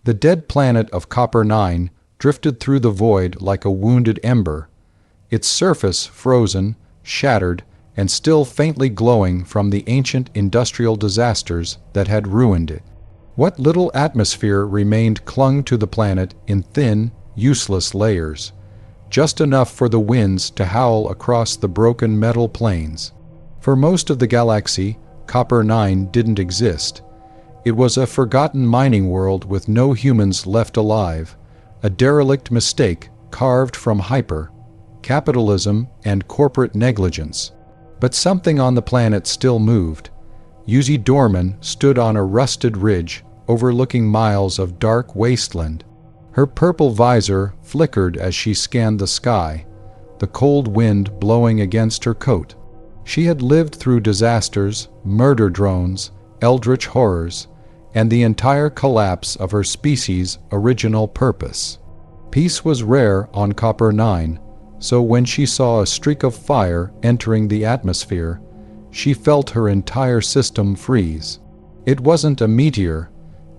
The dead planet of Copper 9 drifted through the void like a wounded ember, its surface frozen, shattered, and still faintly glowing from the ancient industrial disasters that had ruined it. What little atmosphere remained clung to the planet in thin, useless layers, just enough for the winds to howl across the broken metal plains. For most of the galaxy, Copper 9 didn't exist. It was a forgotten mining world with no humans left alive, a derelict mistake carved from hyper, capitalism, and corporate negligence. But something on the planet still moved. Uzi Doorman stood on a rusted ridge overlooking miles of dark wasteland. Her purple visor flickered as she scanned the sky, the cold wind blowing against her coat. She had lived through disasters, murder drones, eldritch horrors, and the entire collapse of her species' original purpose. Peace was rare on Copper 9, so when she saw a streak of fire entering the atmosphere, she felt her entire system freeze. It wasn't a meteor,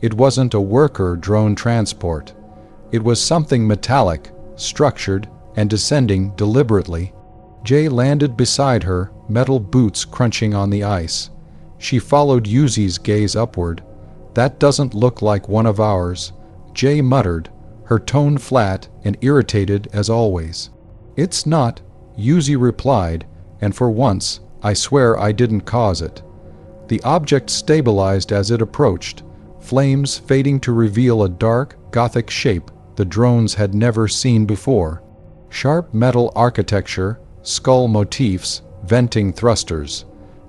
it wasn't a worker drone transport. It was something metallic, structured, and descending deliberately. Jay landed beside her, metal boots crunching on the ice. She followed Uzi's gaze upward. "That doesn't look like one of ours," Jay muttered, her tone flat and irritated as always. "It's not," Uzi replied, "and for once, I swear I didn't cause it." The object stabilized as it approached, flames fading to reveal a dark, gothic shape the drones had never seen before. Sharp metal architecture, skull motifs, venting thrusters.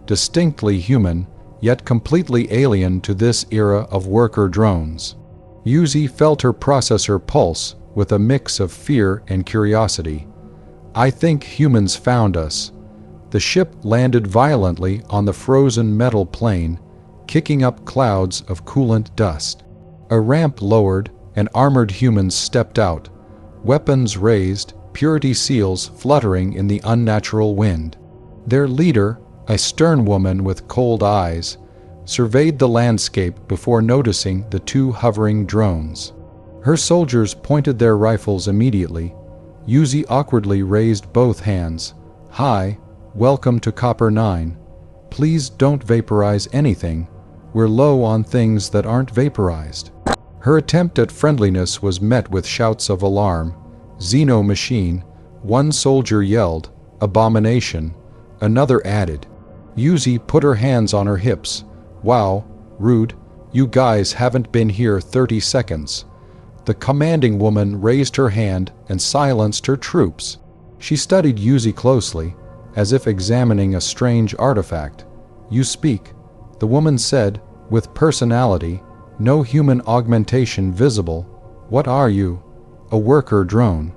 Distinctly human, yet completely alien to this era of worker drones. Uzi felt her processor pulse with a mix of fear and curiosity. "I think humans found us." The ship landed violently on the frozen metal plain, kicking up clouds of coolant dust. A ramp lowered, and armored humans stepped out, weapons raised, purity seals fluttering in the unnatural wind. Their leader, a stern woman with cold eyes, surveyed the landscape before noticing the two hovering drones. Her soldiers pointed their rifles immediately. Uzi awkwardly raised both hands. "Hi, welcome to Copper 9. Please don't vaporize anything. We're low on things that aren't vaporized." Her attempt at friendliness was met with shouts of alarm. "Xeno machine," one soldier yelled. "Abomination," another added. Uzi put her hands on her hips. "Wow, rude. You guys haven't been here 30 seconds. The commanding woman raised her hand and silenced her troops. She studied Uzi closely, as if examining a strange artifact. "You speak," the woman said, with personality, no human augmentation visible. "What are you?" "A worker drone."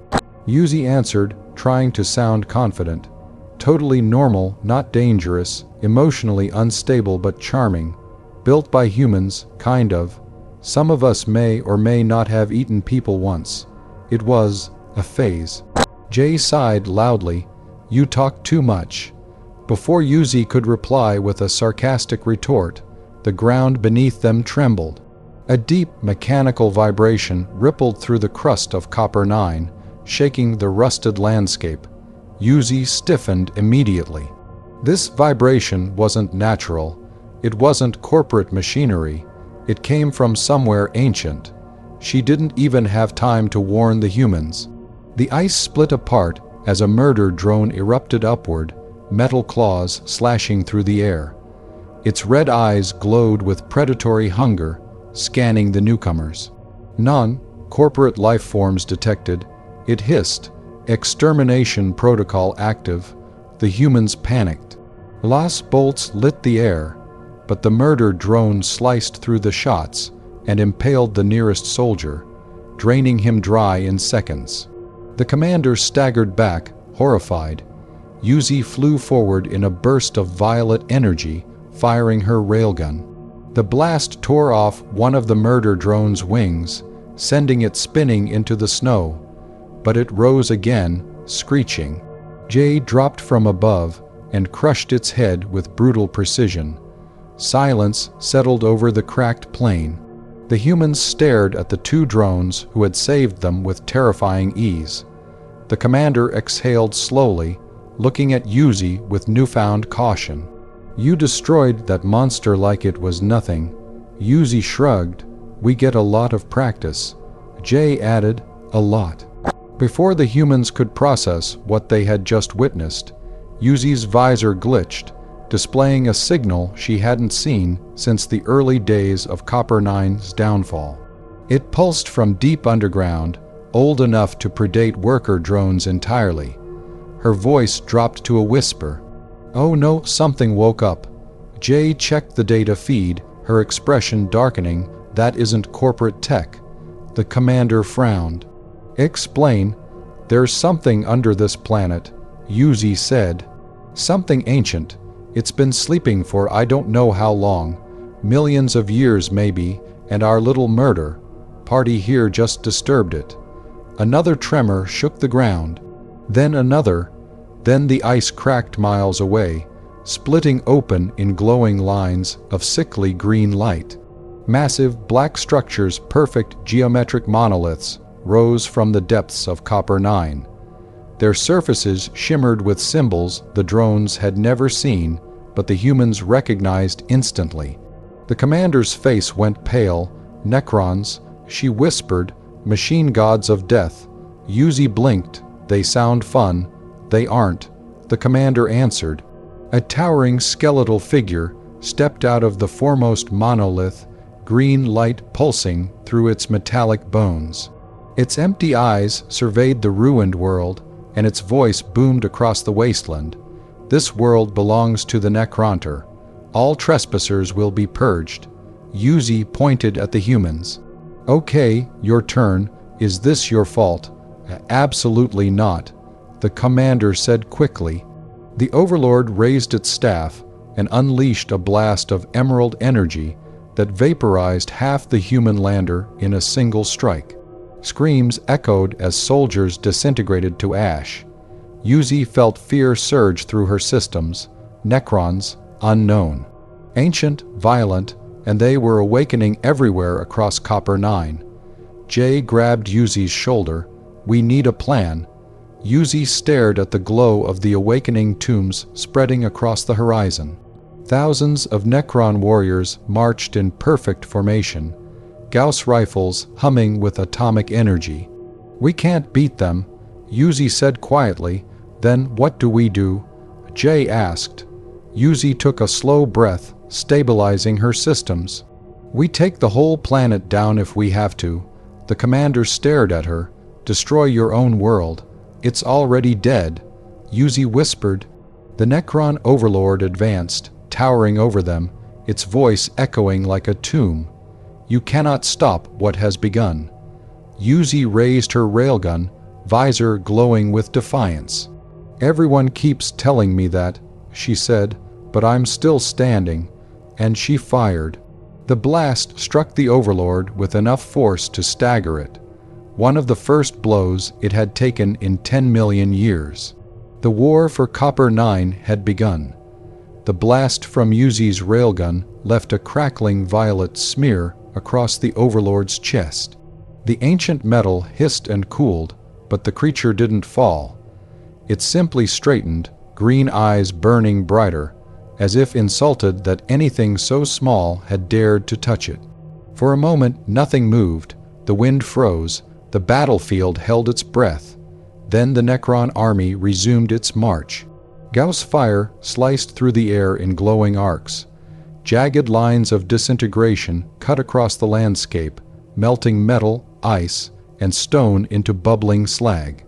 Uzi answered, trying to sound confident. "Totally normal, not dangerous, emotionally unstable but charming. Built by humans, kind of. Some of us may or may not have eaten people once. It was a phase." Jay sighed loudly. "You talk too much." Before Uzi could reply with a sarcastic retort, the ground beneath them trembled. A deep mechanical vibration rippled through the crust of Copper 9, shaking the rusted landscape. Uzi stiffened immediately. This vibration wasn't natural. It wasn't corporate machinery. It came from somewhere ancient. She didn't even have time to warn the humans. The ice split apart as a murder drone erupted upward, metal claws slashing through the air. Its red eyes glowed with predatory hunger, scanning the newcomers. Non-corporate life forms detected. It hissed, extermination protocol active. The humans panicked. Las bolts lit the air, but the murder drone sliced through the shots and impaled the nearest soldier, draining him dry in seconds. The commander staggered back, horrified. Uzi flew forward in a burst of violet energy, firing her railgun. The blast tore off one of the murder drone's wings, sending it spinning into the snow, but it rose again, screeching. Jay dropped from above and crushed its head with brutal precision. Silence settled over the cracked plain. The humans stared at the two drones who had saved them with terrifying ease. The commander exhaled slowly, looking at Uzi with newfound caution. "You destroyed that monster like it was nothing." Uzi shrugged. "We get a lot of practice." Jay added, "A lot." Before the humans could process what they had just witnessed, Uzi's visor glitched, displaying a signal she hadn't seen since the early days of Copper 9's downfall. It pulsed from deep underground, old enough to predate worker drones entirely. Her voice dropped to a whisper. "Oh no," something woke up. Jay checked the data feed, her expression darkening. "That isn't corporate tech." The commander frowned. "Explain." "There's something under this planet," Uzi said. "Something ancient. It's been sleeping for I don't know how long. Millions of years maybe, and our little murder party here just disturbed it." Another tremor shook the ground. Then another. Then the ice cracked miles away, splitting open in glowing lines of sickly green light. Massive black structures, perfect geometric monoliths, rose from the depths of Copper 9. Their surfaces shimmered with symbols the drones had never seen, but the humans recognized instantly. The commander's face went pale. "Necrons," she whispered, "machine gods of death." Uzi blinked. "They sound fun." "They aren't," the commander answered. A towering skeletal figure stepped out of the foremost monolith, green light pulsing through its metallic bones. Its empty eyes surveyed the ruined world, and its voice boomed across the wasteland. "This world belongs to the Necronter. All trespassers will be purged." Uzi pointed at the humans. "Okay, your turn. Is this your fault?" "Absolutely not," the commander said quickly. The Overlord raised its staff and unleashed a blast of emerald energy that vaporized half the human lander in a single strike. Screams echoed as soldiers disintegrated to ash. Uzi felt fear surge through her systems. Necrons, unknown. Ancient, violent, and they were awakening everywhere across Copper 9. Jay grabbed Uzi's shoulder. "We need a plan." Uzi stared at the glow of the awakening tombs spreading across the horizon. Thousands of Necron warriors marched in perfect formation, Gauss rifles humming with atomic energy. "We can't beat them," Uzi said quietly. "Then what do we do?" Jay asked. Uzi took a slow breath, stabilizing her systems. "We take the whole planet down if we have to." The commander stared at her. "Destroy your own world. It's already dead," Uzi whispered. The Necron overlord advanced, towering over them, its voice echoing like a tomb. "You cannot stop what has begun." Uzi raised her railgun, visor glowing with defiance. "Everyone keeps telling me that," she said, "but I'm still standing." And she fired. The blast struck the Overlord with enough force to stagger it. One of the first blows it had taken in 10 million years. The war for Copper 9 had begun. The blast from Uzi's railgun left a crackling violet smear across the Overlord's chest. The ancient metal hissed and cooled, but the creature didn't fall. It simply straightened, green eyes burning brighter, as if insulted that anything so small had dared to touch it. For a moment nothing moved. The wind froze. The battlefield held its breath. Then the Necron army resumed its march. Gauss fire sliced through the air in glowing arcs. Jagged lines of disintegration cut across the landscape, melting metal, ice, and stone into bubbling slag.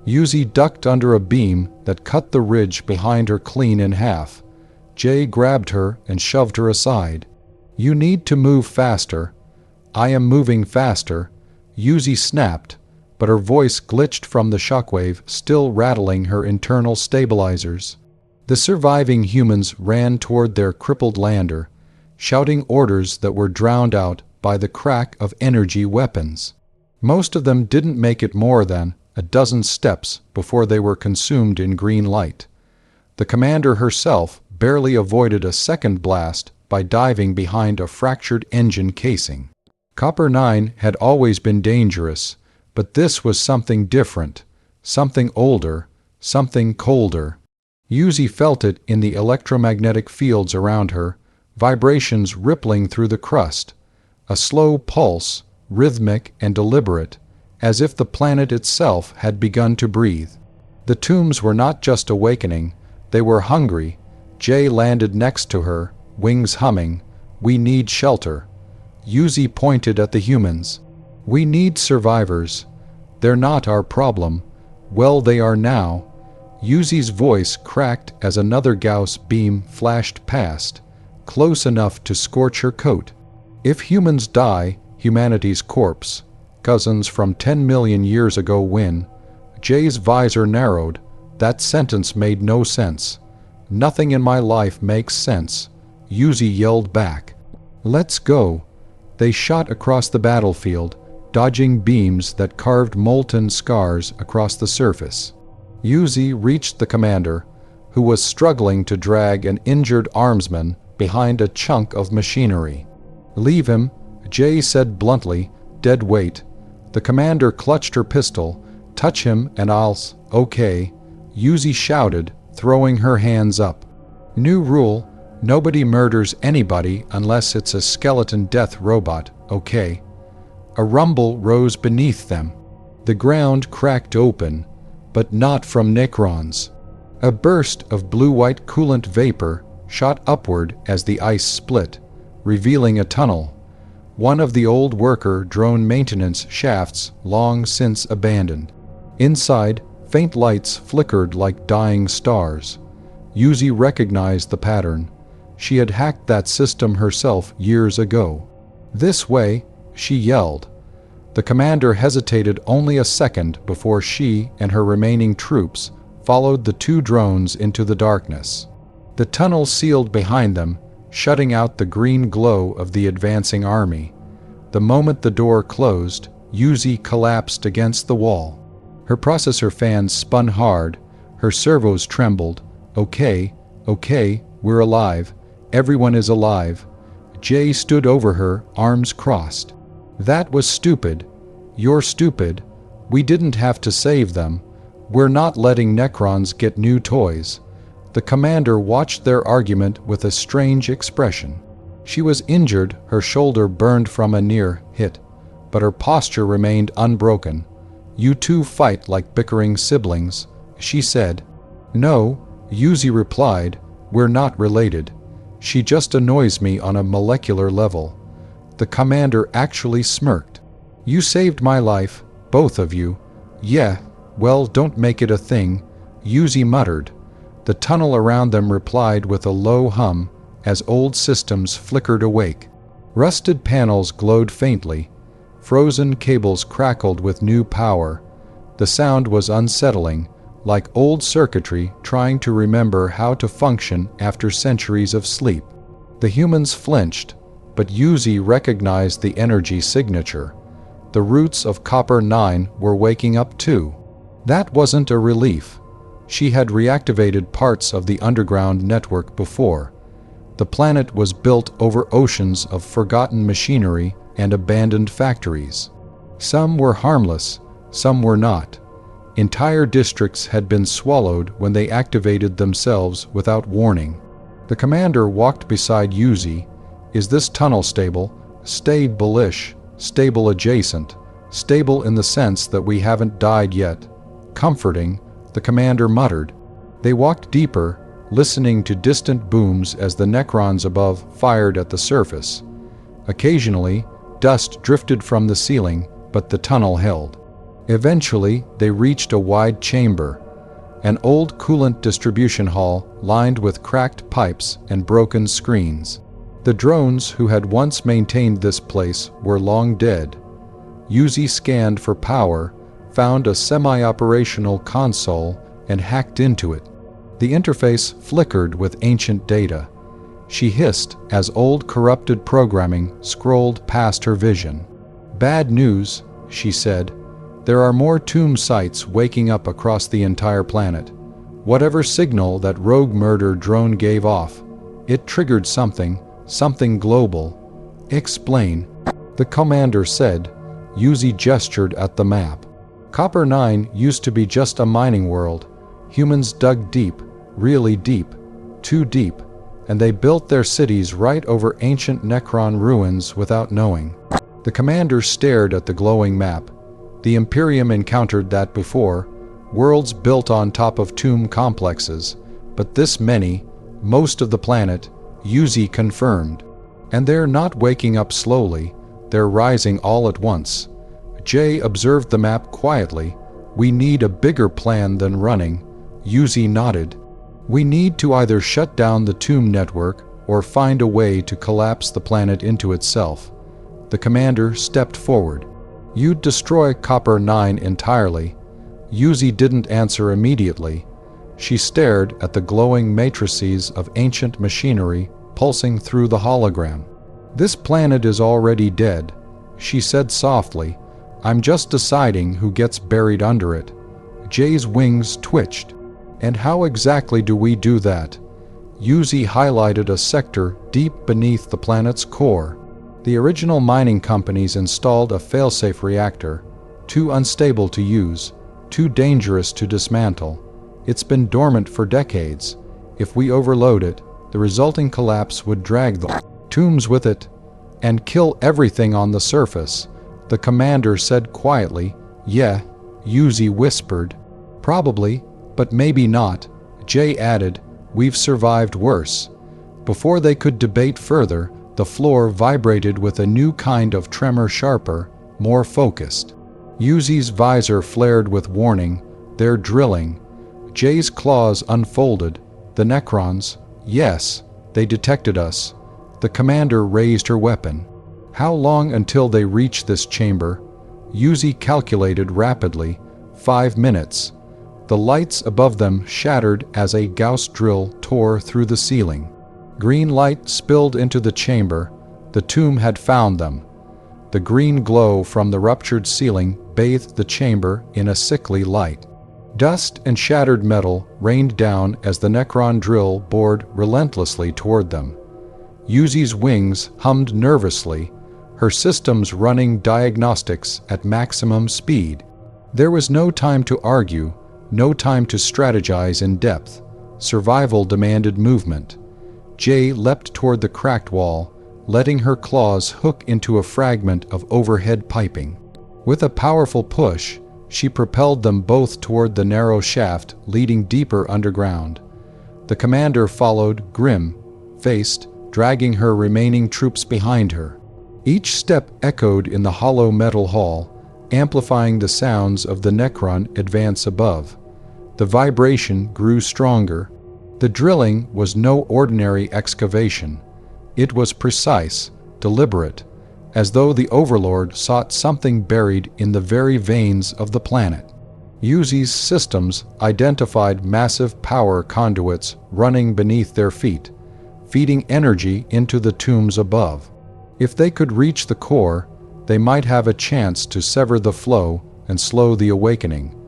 Uzi ducked under a beam that cut the ridge behind her clean in half. Jay grabbed her and shoved her aside. "You need to move faster." "I am moving faster," Uzi snapped, but her voice glitched from the shockwave, still rattling her internal stabilizers. The surviving humans ran toward their crippled lander, shouting orders that were drowned out by the crack of energy weapons. Most of them didn't make it more than a dozen steps before they were consumed in green light. The commander herself barely avoided a second blast by diving behind a fractured engine casing. Copper 9 had always been dangerous, but this was something different, something older, something colder. Uzi felt it in the electromagnetic fields around her, vibrations rippling through the crust, a slow pulse, rhythmic and deliberate, as if the planet itself had begun to breathe. The tombs were not just awakening, they were hungry. Jay landed next to her, wings humming. "We need shelter." Uzi pointed at the humans. "We need survivors. They're not our problem. Well, they are now." Uzi's voice cracked as another Gauss beam flashed past, close enough to scorch her coat. "If humans die, humanity's corpse. Cousins from 10 million years ago win." Jay's visor narrowed. That sentence made no sense. "Nothing in my life makes sense." Uzi yelled back. "Let's go." They shot across the battlefield, dodging beams that carved molten scars across the surface. Uzi reached the commander, who was struggling to drag an injured armsman behind a chunk of machinery. "Leave him," Jay said bluntly, "dead weight." The commander clutched her pistol. "Touch him and I'll okay." Uzi shouted, throwing her hands up. "New rule, nobody murders anybody unless it's a skeleton death robot, okay?" A rumble rose beneath them. The ground cracked open, but not from Necrons. A burst of blue-white coolant vapor shot upward as the ice split, revealing a tunnel. One of the old worker drone maintenance shafts long since abandoned. Inside, faint lights flickered like dying stars. Uzi recognized the pattern. She had hacked that system herself years ago. "This way," she yelled. The commander hesitated only a second before she and her remaining troops followed the two drones into the darkness. The tunnel sealed behind them, shutting out the green glow of the advancing army. The moment the door closed, Uzi collapsed against the wall. Her processor fans spun hard, her servos trembled. "Okay, okay, we're alive. Everyone is alive." Jay stood over her, arms crossed. "That was stupid. You're stupid. We didn't have to save them. We're not letting Necrons get new toys." The commander watched their argument with a strange expression. She was injured, her shoulder burned from a near hit, but her posture remained unbroken. "You two fight like bickering siblings," she said. "No," Uzi replied, "we're not related. She just annoys me on a molecular level." The commander actually smirked. "You saved my life, both of you." "Yeah, well, don't make it a thing," Uzi muttered. The tunnel around them replied with a low hum as old systems flickered awake. Rusted panels glowed faintly. Frozen cables crackled with new power. The sound was unsettling, like old circuitry trying to remember how to function after centuries of sleep. The humans flinched, but Uzi recognized the energy signature. The roots of Copper 9 were waking up too. That wasn't a relief. She had reactivated parts of the underground network before. The planet was built over oceans of forgotten machinery and abandoned factories. Some were harmless, some were not. Entire districts had been swallowed when they activated themselves without warning. The commander walked beside Uzi. "Is this tunnel stable?" "Stable-ish, stable adjacent, stable in the sense that we haven't died yet." "Comforting," the commander muttered. They walked deeper, listening to distant booms as the Necrons above fired at the surface. Occasionally, dust drifted from the ceiling, but the tunnel held. Eventually, they reached a wide chamber, an old coolant distribution hall lined with cracked pipes and broken screens. The drones who had once maintained this place were long dead. Uzi scanned for power, found a semi-operational console, and hacked into it. The interface flickered with ancient data. She hissed as old corrupted programming scrolled past her vision. "Bad news," she said. "There are more tomb sites waking up across the entire planet. Whatever signal that rogue murder drone gave off, it triggered something global." "Explain." The commander said. Uzi gestured at the map. Copper 9 used to be just a mining world. Humans dug deep, really deep, too deep, and they built their cities right over ancient Necron ruins without knowing. The commander stared at the glowing map. The Imperium encountered that before, worlds built on top of tomb complexes, but this many, most of the planet, Uzi confirmed. And they're not waking up slowly, they're rising all at once. Jay observed the map quietly. We need a bigger plan than running. Uzi nodded. We need to either shut down the tomb network or find a way to collapse the planet into itself. The commander stepped forward. You'd destroy Copper 9 entirely. Uzi didn't answer immediately. She stared at the glowing matrices of ancient machinery pulsing through the hologram. This planet is already dead, she said softly. I'm just deciding who gets buried under it. Jay's wings twitched. And how exactly do we do that? Uzi highlighted a sector deep beneath the planet's core. The original mining companies installed a failsafe reactor, too unstable to use, too dangerous to dismantle. It's been dormant for decades. If we overload it, the resulting collapse would drag the tombs with it and kill everything on the surface. The commander said quietly. Yeah, Uzi whispered. Probably, but maybe not. Jay added, we've survived worse. Before they could debate further, the floor vibrated with a new kind of tremor, sharper, more focused. Uzi's visor flared with warning. They're drilling. Jay's claws unfolded. The Necrons, yes, they detected us. The commander raised her weapon. How long until they reach this chamber? Uzi calculated rapidly. 5 minutes. The lights above them shattered as a Gauss drill tore through the ceiling. Green light spilled into the chamber. The tomb had found them. The green glow from the ruptured ceiling bathed the chamber in a sickly light. Dust and shattered metal rained down as the Necron drill bored relentlessly toward them. Uzi's wings hummed nervously, her systems running diagnostics at maximum speed. There was no time to argue, no time to strategize in depth. Survival demanded movement. Jay leapt toward the cracked wall, letting her claws hook into a fragment of overhead piping. With a powerful push, she propelled them both toward the narrow shaft leading deeper underground. The commander followed, grim-faced, dragging her remaining troops behind her. Each step echoed in the hollow metal hall, amplifying the sounds of the Necron advance above. The vibration grew stronger. The drilling was no ordinary excavation. It was precise, deliberate, as though the Overlord sought something buried in the very veins of the planet. Uzi's systems identified massive power conduits running beneath their feet, feeding energy into the tombs above. If they could reach the core, they might have a chance to sever the flow and slow the awakening.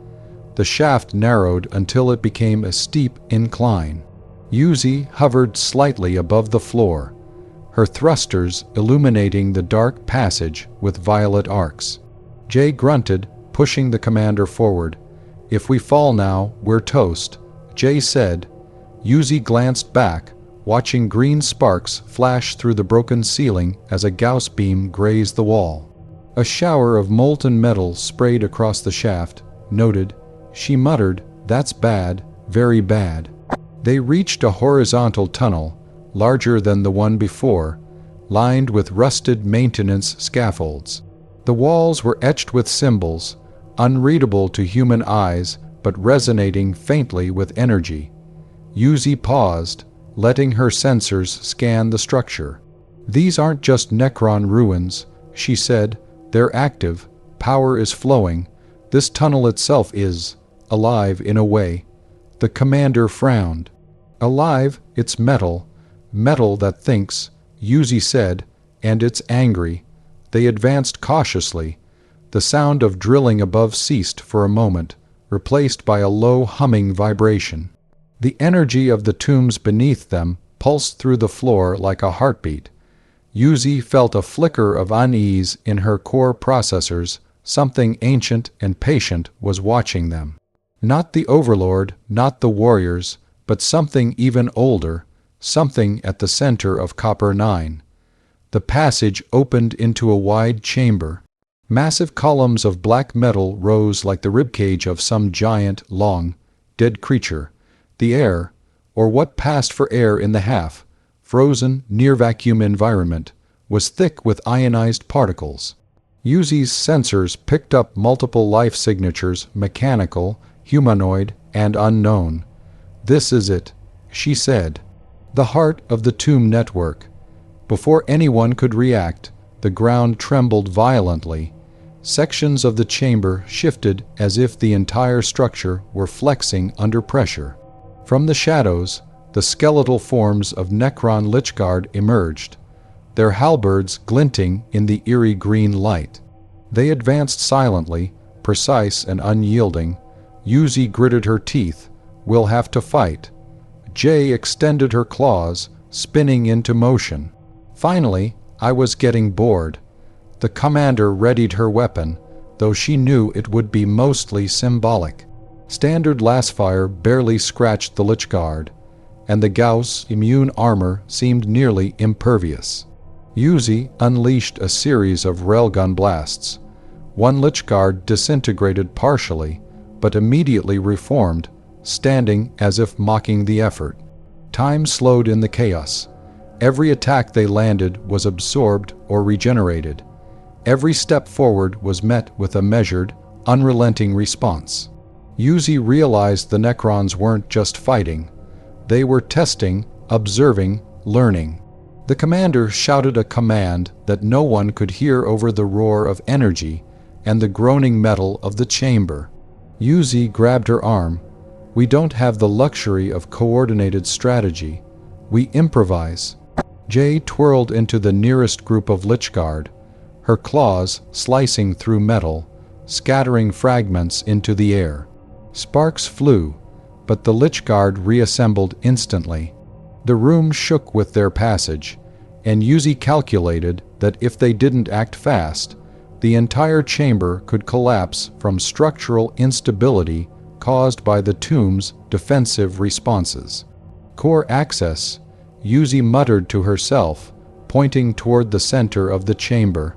The shaft narrowed until it became a steep incline. Uzi hovered slightly above the floor, her thrusters illuminating the dark passage with violet arcs. Jay grunted, pushing the commander forward. If we fall now, we're toast, Jay said. Uzi glanced back, watching green sparks flash through the broken ceiling as a Gauss beam grazed the wall. A shower of molten metal sprayed across the shaft. Noted. She muttered, that's bad, very bad. They reached a horizontal tunnel, larger than the one before, lined with rusted maintenance scaffolds. The walls were etched with symbols, unreadable to human eyes but resonating faintly with energy. Uzi paused, letting her sensors scan the structure. These aren't just Necron ruins, she said. They're active, power is flowing. This tunnel itself is alive in a way. The commander frowned. Alive, it's metal. Metal that thinks, Uzi said, and it's angry. They advanced cautiously. The sound of drilling above ceased for a moment, replaced by a low humming vibration. The energy of the tombs beneath them pulsed through the floor like a heartbeat. Uzi felt a flicker of unease in her core processors. Something ancient and patient was watching them. Not the overlord, not the warriors, but something even older, something at the center of Copper 9. The passage opened into a wide chamber. Massive columns of black metal rose like the ribcage of some giant, long, dead creature. The air, or what passed for air in the half-frozen, near-vacuum environment, was thick with ionized particles. Uzi's sensors picked up multiple life signatures, mechanical, humanoid, and unknown. "This is it," she said. The heart of the tomb network. Before anyone could react, the ground trembled violently. Sections of the chamber shifted as if the entire structure were flexing under pressure. From the shadows, the skeletal forms of Necron Lichguard emerged, their halberds glinting in the eerie green light. They advanced silently, precise and unyielding. Uzi gritted her teeth. "We'll have to fight." Jay extended her claws, spinning into motion. Finally, I was getting bored. The commander readied her weapon, though she knew it would be mostly symbolic. Standard lasfire barely scratched the Lichguard, and the Gauss immune armor seemed nearly impervious. Uzi unleashed a series of railgun blasts. One Lichguard disintegrated partially, but immediately reformed, standing as if mocking the effort. Time slowed in the chaos. Every attack they landed was absorbed or regenerated. Every step forward was met with a measured, unrelenting response. Uzi realized the Necrons weren't just fighting. They were testing, observing, learning. The commander shouted a command that no one could hear over the roar of energy and the groaning metal of the chamber. Uzi grabbed her arm. "We don't have the luxury of coordinated strategy. We improvise." Jay twirled into the nearest group of Lichguard, her claws slicing through metal, scattering fragments into the air. Sparks flew, but the Lichguard reassembled instantly. The room shook with their passage, and Uzi calculated that if they didn't act fast, the entire chamber could collapse from structural instability caused by the tomb's defensive responses. "Core access," Uzi muttered to herself, pointing toward the center of the chamber.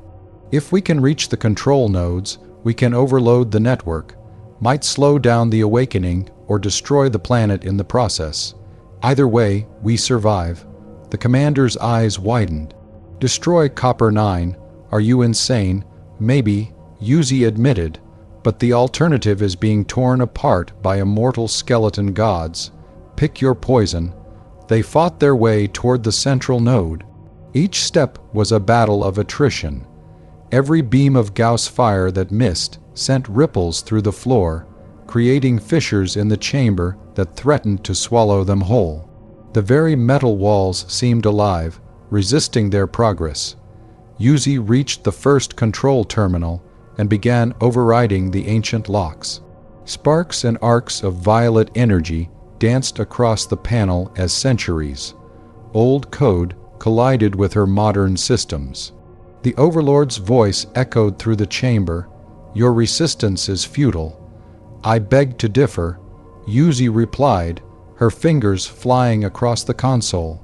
"If we can reach the control nodes, we can overload the network. Might slow down the awakening or destroy the planet in the process. Either way, we survive." The commander's eyes widened. "Destroy Copper 9? Are you insane?" "Maybe," Uzi admitted, "but the alternative is being torn apart by immortal skeleton gods. Pick your poison." They fought their way toward the central node. Each step was a battle of attrition. Every beam of Gauss fire that missed sent ripples through the floor, creating fissures in the chamber that threatened to swallow them whole. The very metal walls seemed alive, resisting their progress. Uzi reached the first control terminal and began overriding the ancient locks. Sparks and arcs of violet energy danced across the panel as centuries. Old code collided with her modern systems. The Overlord's voice echoed through the chamber. "Your resistance is futile." "I beg to differ," Uzi replied, her fingers flying across the console.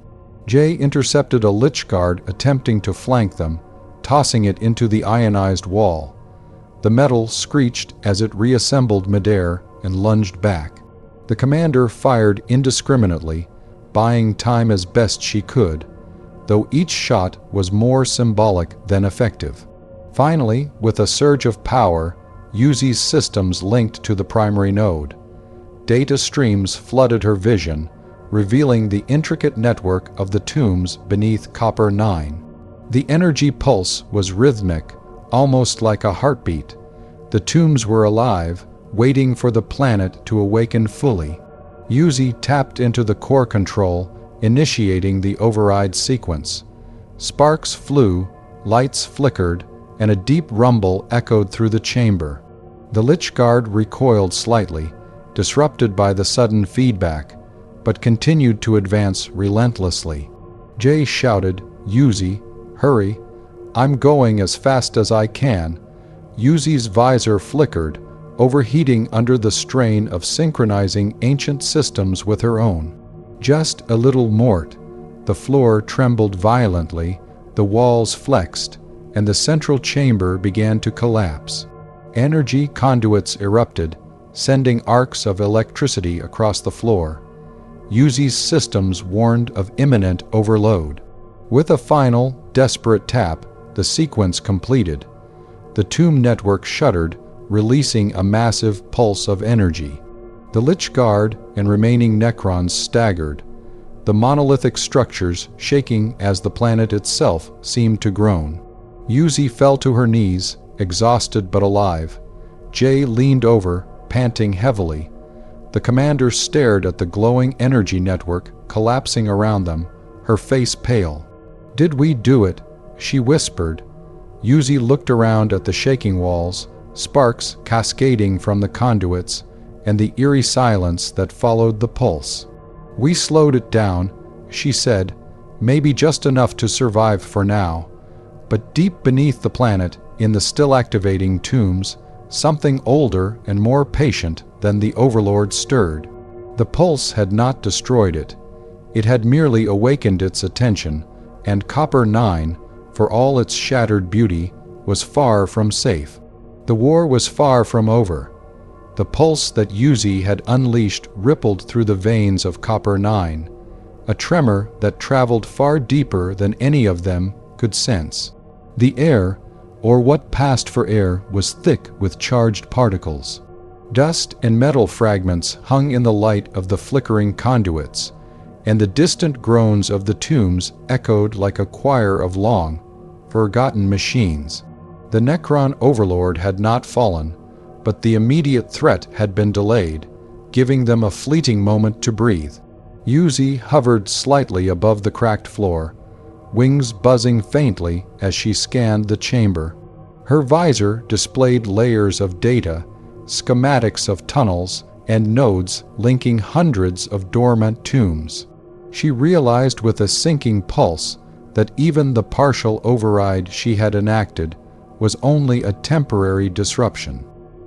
Jay intercepted a Lichguard attempting to flank them, tossing it into the ionized wall. The metal screeched as it reassembled midair and lunged back. The commander fired indiscriminately, buying time as best she could, though each shot was more symbolic than effective. Finally, with a surge of power, Uzi's systems linked to the primary node. Data streams flooded her vision, revealing the intricate network of the tombs beneath Copper 9. The energy pulse was rhythmic, almost like a heartbeat. The tombs were alive, waiting for the planet to awaken fully. Uzi tapped into the core control, initiating the override sequence. Sparks flew, lights flickered, and a deep rumble echoed through the chamber. The Lichguard recoiled slightly, disrupted by the sudden feedback, but continued to advance relentlessly. Jay shouted, "Uzi!" Hurry. I'm going as fast as I can. Uzi's visor flickered, overheating under the strain of synchronizing ancient systems with her own. Just a little mort. The floor trembled violently, the walls flexed, and the central chamber began to collapse. Energy conduits erupted, sending arcs of electricity across the floor. Uzi's systems warned of imminent overload. With a final, desperate tap, the sequence completed. The tomb network shuddered, releasing a massive pulse of energy. The Lich Guard and remaining Necrons staggered, the monolithic structures shaking as the planet itself seemed to groan. Uzi fell to her knees, exhausted but alive. Jay leaned over, panting heavily. The commander stared at the glowing energy network collapsing around them, her face pale. "Did we do it?" she whispered. Uzi looked around at the shaking walls, sparks cascading from the conduits, and the eerie silence that followed the pulse. "We slowed it down," she said, "maybe just enough to survive for now." But deep beneath the planet, in the still activating tombs, something older and more patient than the Overlord stirred. The pulse had not destroyed it. It had merely awakened its attention, and Copper 9, for all its shattered beauty, was far from safe. The war was far from over. The pulse that Uzi had unleashed rippled through the veins of Copper 9, a tremor that traveled far deeper than any of them could sense. The air, or what passed for air, was thick with charged particles. Dust and metal fragments hung in the light of the flickering conduits, and the distant groans of the tombs echoed like a choir of long, forgotten machines. The Necron Overlord had not fallen, but the immediate threat had been delayed, giving them a fleeting moment to breathe. Uzi hovered slightly above the cracked floor, wings buzzing faintly as she scanned the chamber. Her visor displayed layers of data, schematics of tunnels, and nodes linking hundreds of dormant tombs. She realized with a sinking pulse that even the partial override she had enacted was only a temporary disruption.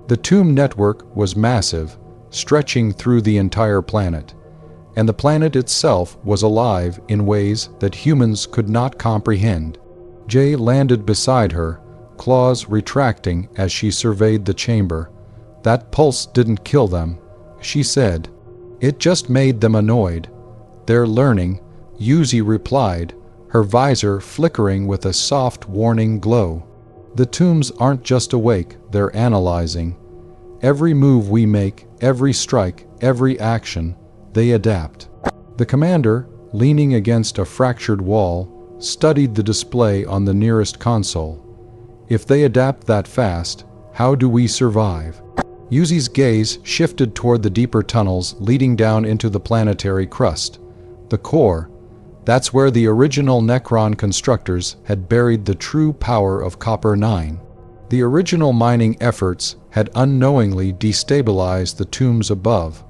The tomb network was massive, stretching through the entire planet, and the planet itself was alive in ways that humans could not comprehend. Jay landed beside her, claws retracting as she surveyed the chamber. "That pulse didn't kill them," she said. "It just made them annoyed. They're learning," Uzi replied, her visor flickering with a soft warning glow. "The tombs aren't just awake, they're analyzing. Every move we make, every strike, every action, they adapt." The commander, leaning against a fractured wall, studied the display on the nearest console. "If they adapt that fast, how do we survive?" Uzi's gaze shifted toward the deeper tunnels leading down into the planetary crust. The core, that's where the original Necron constructors had buried the true power of Copper 9. The original mining efforts had unknowingly destabilized the tombs above,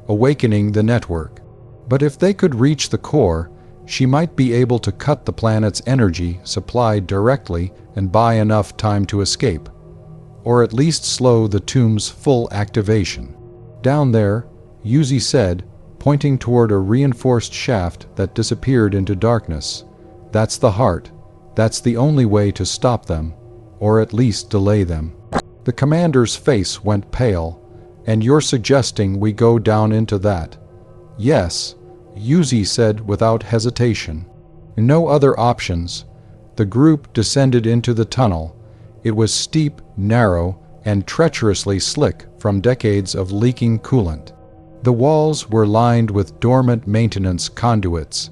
awakening the network. But if they could reach the core, she might be able to cut the planet's energy supply directly and buy enough time to escape, or at least slow the tomb's full activation. "Down there," Uzi said, pointing toward a reinforced shaft that disappeared into darkness. "That's the heart. That's the only way to stop them, or at least delay them." The commander's face went pale. "And you're suggesting we go down into that?" "Yes," Uzi said without hesitation. "No other options." The group descended into the tunnel. It was steep, narrow, and treacherously slick from decades of leaking coolant. The walls were lined with dormant maintenance conduits,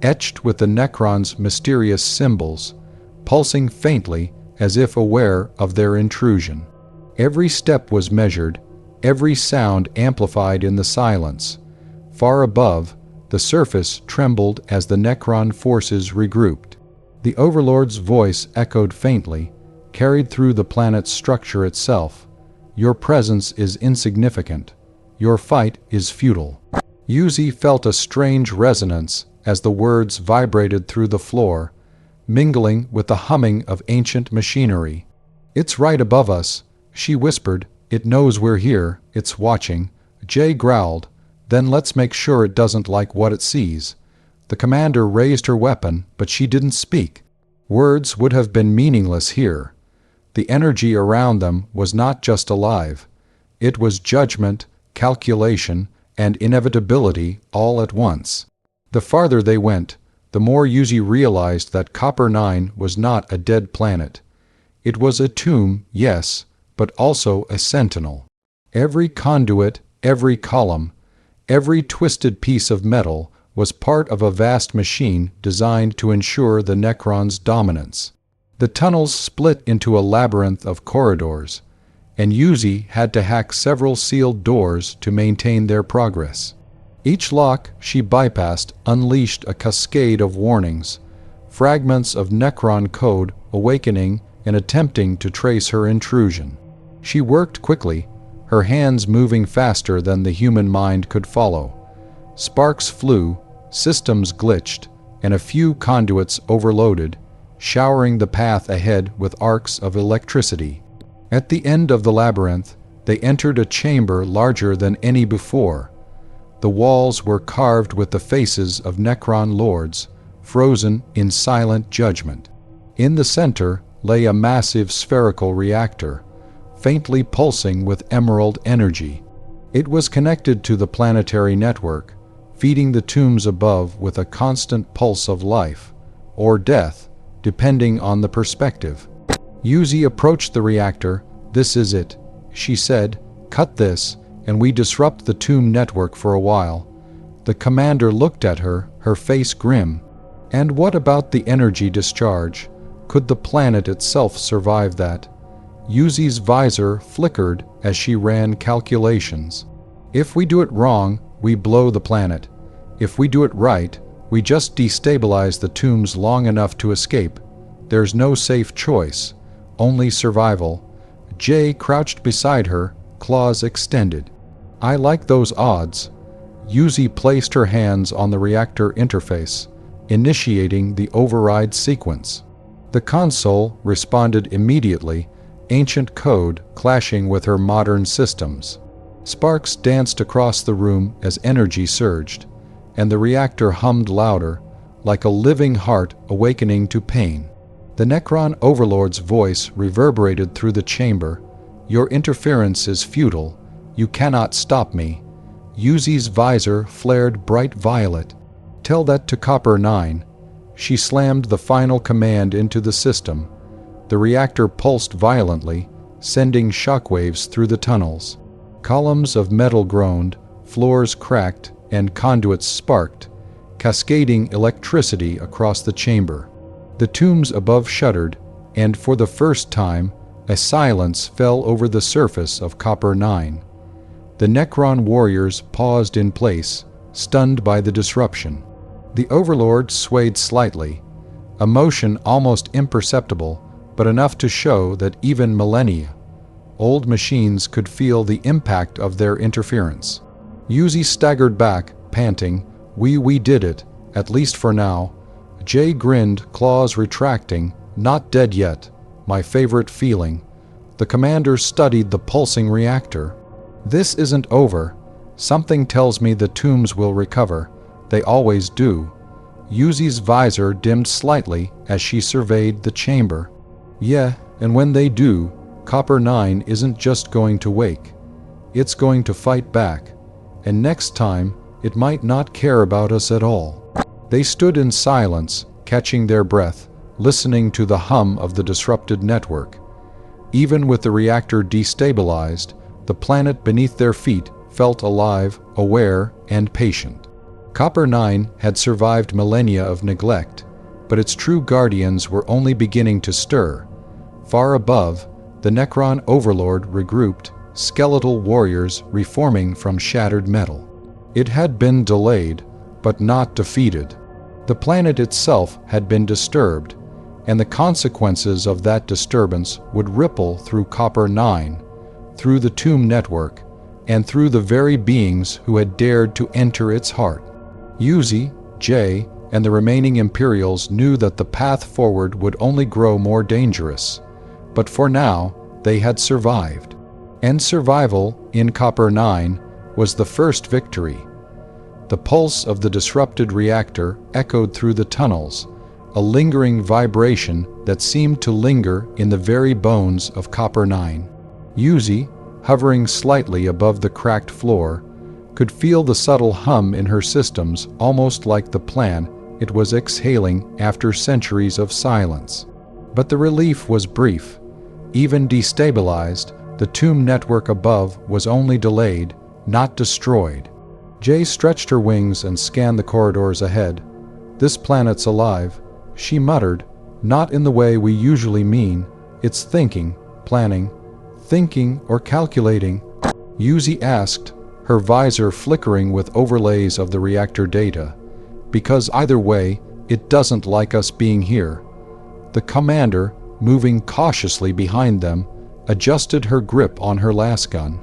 etched with the Necrons' mysterious symbols, pulsing faintly as if aware of their intrusion. Every step was measured, every sound amplified in the silence. Far above, the surface trembled as the Necron forces regrouped. The Overlord's voice echoed faintly, carried through the planet's structure itself. "Your presence is insignificant. Your fight is futile." Uzi felt a strange resonance as the words vibrated through the floor, mingling with the humming of ancient machinery. "It's right above us," she whispered. "It knows we're here. It's watching." Jay growled. "Then let's make sure it doesn't like what it sees." The commander raised her weapon, but she didn't speak. Words would have been meaningless here. The energy around them was not just alive. It was judgment, calculation, and inevitability all at once. The farther they went, the more Uzi realized that Copper 9 was not a dead planet. It was a tomb, yes, but also a sentinel. Every conduit, every column, every twisted piece of metal was part of a vast machine designed to ensure the Necrons' dominance. The tunnels split into a labyrinth of corridors, and Uzi had to hack several sealed doors to maintain their progress. Each lock she bypassed unleashed a cascade of warnings, fragments of Necron code awakening and attempting to trace her intrusion. She worked quickly, her hands moving faster than the human mind could follow. Sparks flew, systems glitched, and a few conduits overloaded, showering the path ahead with arcs of electricity. At the end of the labyrinth, they entered a chamber larger than any before. The walls were carved with the faces of Necron lords, frozen in silent judgment. In the center lay a massive spherical reactor, faintly pulsing with emerald energy. It was connected to the planetary network, feeding the tombs above with a constant pulse of life, or death, depending on the perspective. Uzi approached the reactor. "This is it," she said. "Cut this, and we disrupt the tomb network for a while." The commander looked at her, her face grim. "And what about the energy discharge? Could the planet itself survive that?" Uzi's visor flickered as she ran calculations. "If we do it wrong, we blow the planet. If we do it right, we just destabilize the tombs long enough to escape. There's no safe choice, only survival." Jay crouched beside her, claws extended. "I like those odds." Uzi placed her hands on the reactor interface, initiating the override sequence. The console responded immediately, ancient code clashing with her modern systems. Sparks danced across the room as energy surged, and the reactor hummed louder, like a living heart awakening to pain. The Necron overlord's voice reverberated through the chamber. "Your interference is futile. You cannot stop me." Uzi's visor flared bright violet. "Tell that to Copper 9. She slammed the final command into the system. The reactor pulsed violently, sending shockwaves through the tunnels. Columns of metal groaned, floors cracked, and conduits sparked, cascading electricity across the chamber. The tombs above shuddered, and for the first time, a silence fell over the surface of Copper 9. The Necron warriors paused in place, stunned by the disruption. The Overlord swayed slightly, a motion almost imperceptible, but enough to show that even millennia-old machines could feel the impact of their interference. Uzi staggered back, panting, We did it, at least for now." Jay grinned, claws retracting. "Not dead yet. My favorite feeling." The commander studied the pulsing reactor. "This isn't over. Something tells me the tombs will recover. They always do." Uzi's visor dimmed slightly as she surveyed the chamber. "Yeah, and when they do, Copper 9 isn't just going to wake. It's going to fight back. And next time, it might not care about us at all." They stood in silence, catching their breath, listening to the hum of the disrupted network. Even with the reactor destabilized, the planet beneath their feet felt alive, aware, and patient. Copper 9 had survived millennia of neglect, but its true guardians were only beginning to stir. Far above, the Necron Overlord regrouped, skeletal warriors reforming from shattered metal. It had been delayed, but not defeated. The planet itself had been disturbed, and the consequences of that disturbance would ripple through Copper 9, through the tomb network, and through the very beings who had dared to enter its heart. Uzi, Jay, and the remaining Imperials knew that the path forward would only grow more dangerous. But for now, they had survived. And survival, in Copper 9, was the first victory. The pulse of the disrupted reactor echoed through the tunnels, a lingering vibration that seemed to linger in the very bones of Copper 9. Uzi, hovering slightly above the cracked floor, could feel the subtle hum in her systems, almost like the plan it was exhaling after centuries of silence. But the relief was brief. Even destabilized, the tomb network above was only delayed, not destroyed. Jay stretched her wings and scanned the corridors ahead. "This planet's alive," she muttered, "not in the way we usually mean. It's thinking, planning, thinking or calculating." Uzi asked, her visor flickering with overlays of the reactor data. "Because either way, it doesn't like us being here." The commander, moving cautiously behind them, adjusted her grip on her lasgun.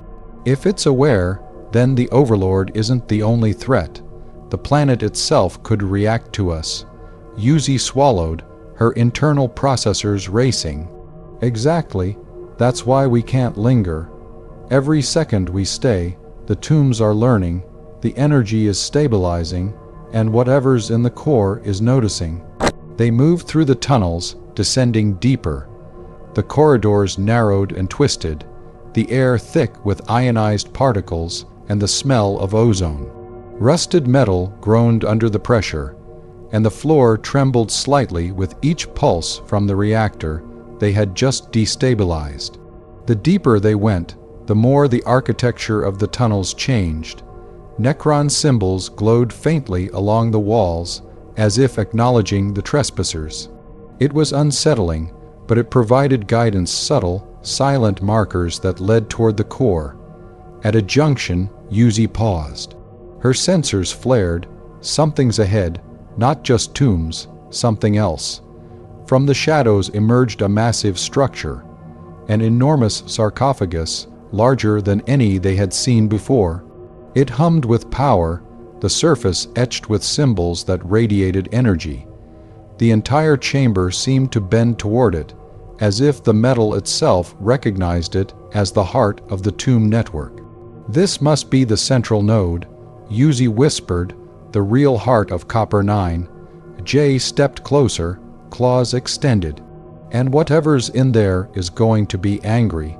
"If it's aware, then the Overlord isn't the only threat. The planet itself could react to us." Uzi swallowed, her internal processors racing. "Exactly. That's why we can't linger. Every second we stay, the tombs are learning, the energy is stabilizing, and whatever's in the core is noticing." They moved through the tunnels, descending deeper. The corridors narrowed and twisted, the air thick with ionized particles and the smell of ozone. Rusted metal groaned under the pressure, and the floor trembled slightly with each pulse from the reactor they had just destabilized. The deeper they went, the more the architecture of the tunnels changed. Necron symbols glowed faintly along the walls, as if acknowledging the trespassers. It was unsettling, but it provided guidance, subtle, silent markers that led toward the core. At a junction, Uzi paused. Her sensors flared. Something's ahead, not just tombs, something else. From the shadows emerged a massive structure, an enormous sarcophagus, larger than any they had seen before. It hummed with power, the surface etched with symbols that radiated energy. The entire chamber seemed to bend toward it, as if the metal itself recognized it as the heart of the tomb network. "This must be the central node," Uzi whispered, "the real heart of Copper 9. Jay stepped closer, claws extended. "And whatever's in there is going to be angry."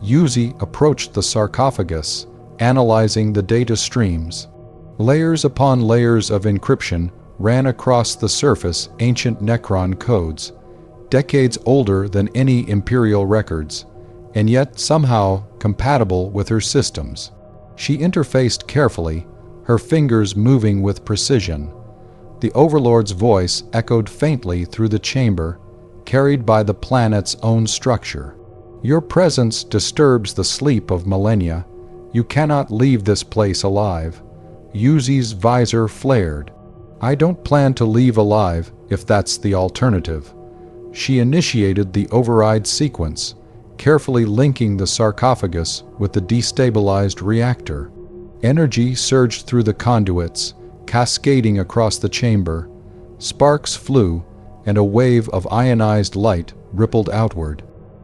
Uzi approached the sarcophagus, analyzing the data streams. Layers upon layers of encryption ran across the surface, ancient Necron codes, decades older than any Imperial records, and yet somehow compatible with her systems. She interfaced carefully, her fingers moving with precision. The Overlord's voice echoed faintly through the chamber, carried by the planet's own structure. "Your presence disturbs the sleep of millennia. You cannot leave this place alive." Uzi's visor flared. "I don't plan to leave alive if that's the alternative." She initiated the override sequence, carefully linking the sarcophagus with the destabilized reactor. Energy surged through the conduits, cascading across the chamber. Sparks flew, and a wave of ionized light rippled outward.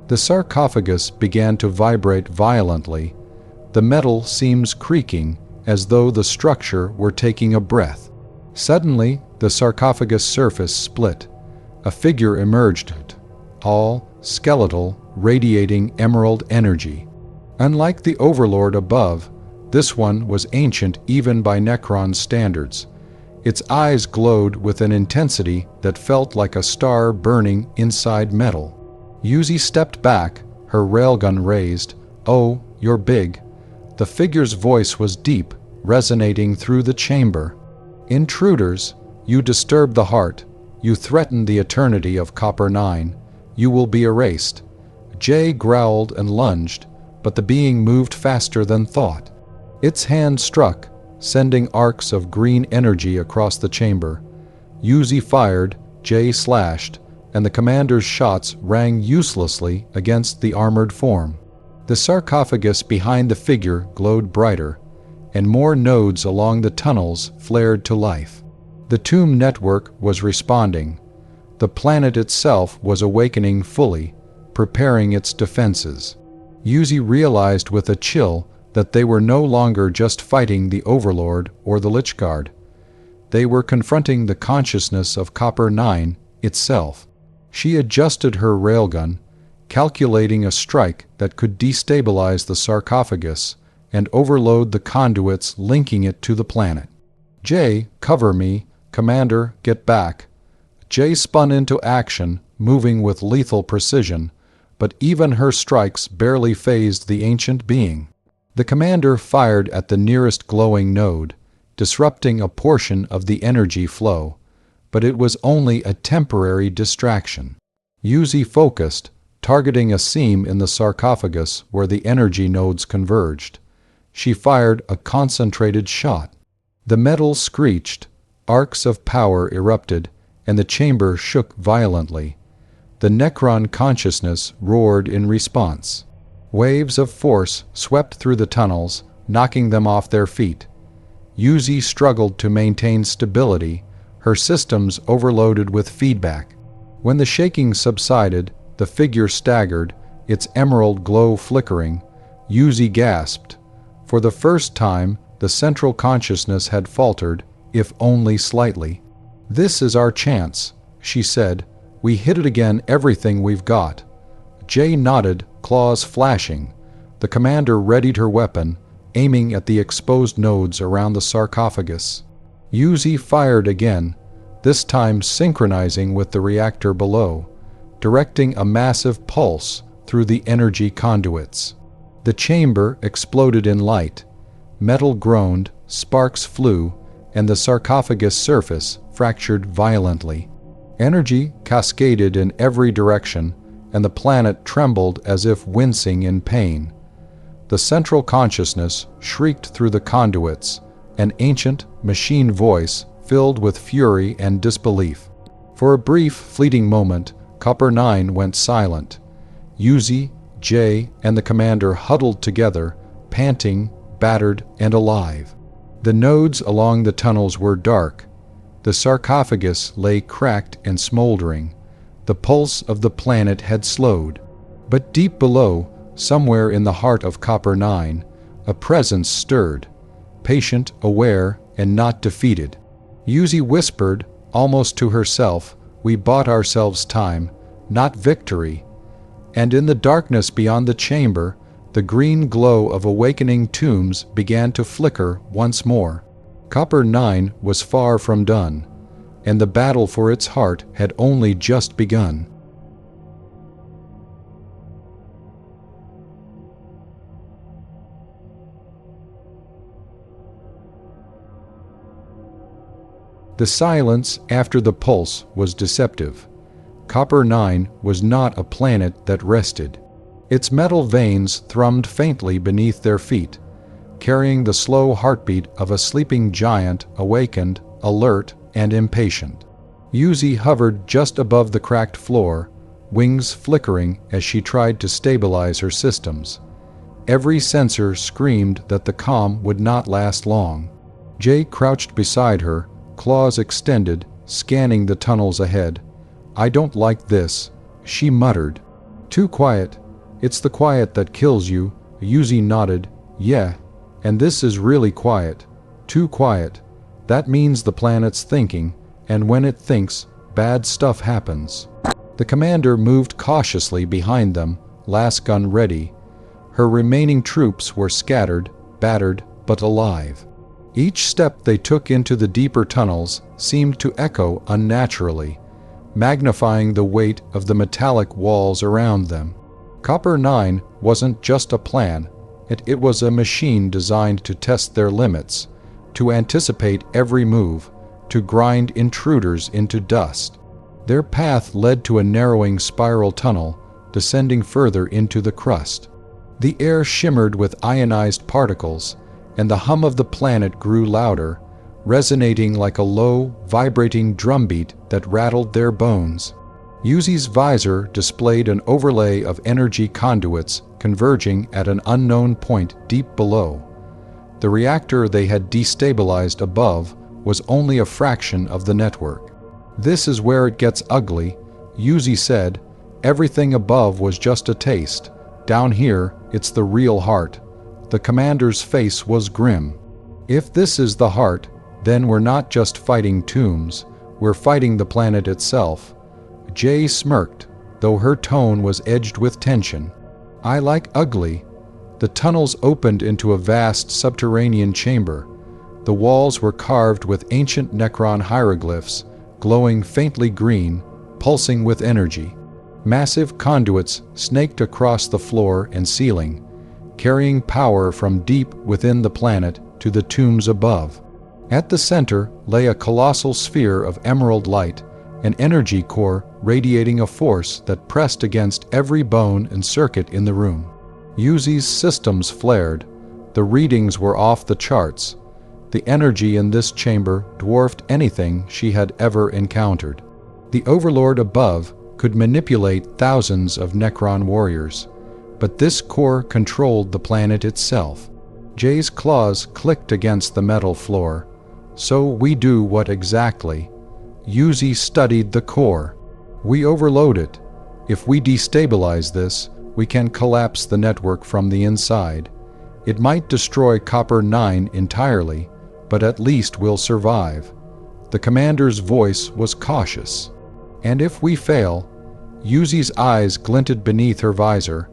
The sarcophagus began to vibrate violently. The metal seems creaking, as though the structure were taking a breath. Suddenly, the sarcophagus surface split. A figure emerged, tall, skeletal, radiating emerald energy. Unlike the Overlord above, this one was ancient even by Necron standards. Its eyes glowed with an intensity that felt like a star burning inside metal. Uzi stepped back, her railgun raised. "Oh, you're big." The figure's voice was deep, resonating through the chamber. "Intruders, you disturb the heart. You threaten the eternity of Copper 9. You will be erased." Jay growled and lunged, but the being moved faster than thought. Its hand struck, sending arcs of green energy across the chamber. Uzi fired, Jay slashed, and the commander's shots rang uselessly against the armored form. The sarcophagus behind the figure glowed brighter, and more nodes along the tunnels flared to life. The tomb network was responding. The planet itself was awakening fully, preparing its defenses. Uzi realized with a chill that they were no longer just fighting the Overlord or the Lichguard. They were confronting the consciousness of Copper 9 itself. She adjusted her railgun, calculating a strike that could destabilize the sarcophagus and overload the conduits linking it to the planet. "Jay, cover me. Commander, get back." Jay spun into action, moving with lethal precision, but even her strikes barely fazed the ancient being. The commander fired at the nearest glowing node, disrupting a portion of the energy flow, but it was only a temporary distraction. Uzi focused, targeting a seam in the sarcophagus where the energy nodes converged. She fired a concentrated shot. The metal screeched, arcs of power erupted, and the chamber shook violently. The Necron consciousness roared in response. Waves of force swept through the tunnels, knocking them off their feet. Uzi struggled to maintain stability, her systems overloaded with feedback. When the shaking subsided, the figure staggered, its emerald glow flickering. Uzi gasped. For the first time, the central consciousness had faltered, if only slightly. "This is our chance," she said. "We hit it again, everything we've got." Jay nodded, claws flashing. The commander readied her weapon, aiming at the exposed nodes around the sarcophagus. Uzi fired again, this time synchronizing with the reactor below, directing a massive pulse through the energy conduits. The chamber exploded in light. Metal groaned, sparks flew, and the sarcophagus surface fractured violently. Energy cascaded in every direction, and the planet trembled as if wincing in pain. The central consciousness shrieked through the conduits, an ancient, machine voice filled with fury and disbelief. For a brief, fleeting moment, Copper 9 went silent. Uzi, Jay, and the commander huddled together, panting, battered, and alive. The nodes along the tunnels were dark. The sarcophagus lay cracked and smoldering. The pulse of the planet had slowed. But deep below, somewhere in the heart of Copper 9, a presence stirred, patient, aware, and not defeated. Uzi whispered, almost to herself, "We bought ourselves time, not victory." And in the darkness beyond the chamber, the green glow of awakening tombs began to flicker once more. Copper 9 was far from done, and the battle for its heart had only just begun. The silence after the pulse was deceptive. Copper 9 was not a planet that rested. Its metal veins thrummed faintly beneath their feet, carrying the slow heartbeat of a sleeping giant awakened, alert, and impatient. Uzi hovered just above the cracked floor, wings flickering as she tried to stabilize her systems. Every sensor screamed that the calm would not last long. Jay crouched beside her, claws extended, scanning the tunnels ahead. "I don't like this," she muttered. "Too quiet. It's the quiet that kills you." Uzi nodded. "Yeah, and this is really quiet. Too quiet. That means the planet's thinking, and when it thinks, bad stuff happens." The commander moved cautiously behind them, lasgun ready. Her remaining troops were scattered, battered, but alive. Each step they took into the deeper tunnels seemed to echo unnaturally, magnifying the weight of the metallic walls around them. Copper 9 wasn't just a plan, it was a machine designed to test their limits, to anticipate every move, to grind intruders into dust. Their path led to a narrowing spiral tunnel, descending further into the crust. The air shimmered with ionized particles, and the hum of the planet grew louder, resonating like a low, vibrating drumbeat that rattled their bones. Uzi's visor displayed an overlay of energy conduits converging at an unknown point deep below. The reactor they had destabilized above was only a fraction of the network. "This is where it gets ugly," Uzi said. "Everything above was just a taste. Down here, it's the real heart." The commander's face was grim. "If this is the heart, then we're not just fighting tombs, we're fighting the planet itself." Jay smirked, though her tone was edged with tension. "I like ugly." The tunnels opened into a vast subterranean chamber. The walls were carved with ancient Necron hieroglyphs, glowing faintly green, pulsing with energy. Massive conduits snaked across the floor and ceiling, carrying power from deep within the planet to the tombs above. At the center lay a colossal sphere of emerald light, an energy core radiating a force that pressed against every bone and circuit in the room. Uzi's systems flared. The readings were off the charts. The energy in this chamber dwarfed anything she had ever encountered. The Overlord above could manipulate thousands of Necron warriors, but this core controlled the planet itself. Jay's claws clicked against the metal floor. "So we do what exactly?" Uzi studied the core. "We overload it. If we destabilize this, we can collapse the network from the inside. It might destroy Copper 9 entirely, but at least we'll survive." The commander's voice was cautious. "And if we fail?" Uzi's eyes glinted beneath her visor.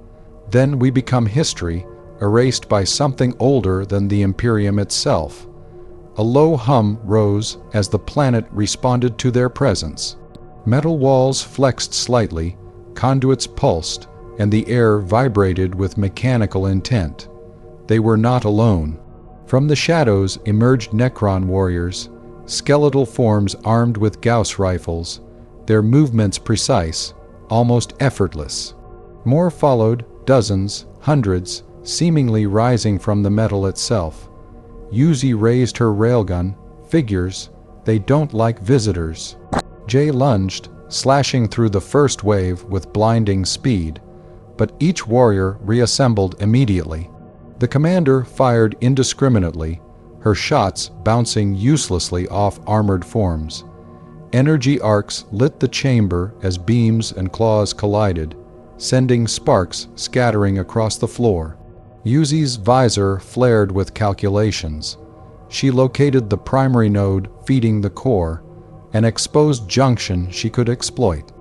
"Then we become history, erased by something older than the Imperium itself." A low hum rose as the planet responded to their presence. Metal walls flexed slightly, conduits pulsed, and the air vibrated with mechanical intent. They were not alone. From the shadows emerged Necron warriors, skeletal forms armed with Gauss rifles, their movements precise, almost effortless. More followed, dozens, hundreds, seemingly rising from the metal itself. Uzi raised her railgun. "Figures, they don't like visitors." Jay lunged, slashing through the first wave with blinding speed, but each warrior reassembled immediately. The commander fired indiscriminately, her shots bouncing uselessly off armored forms. Energy arcs lit the chamber as beams and claws collided, sending sparks scattering across the floor. Uzi's visor flared with calculations. She located the primary node feeding the core, an exposed junction she could exploit.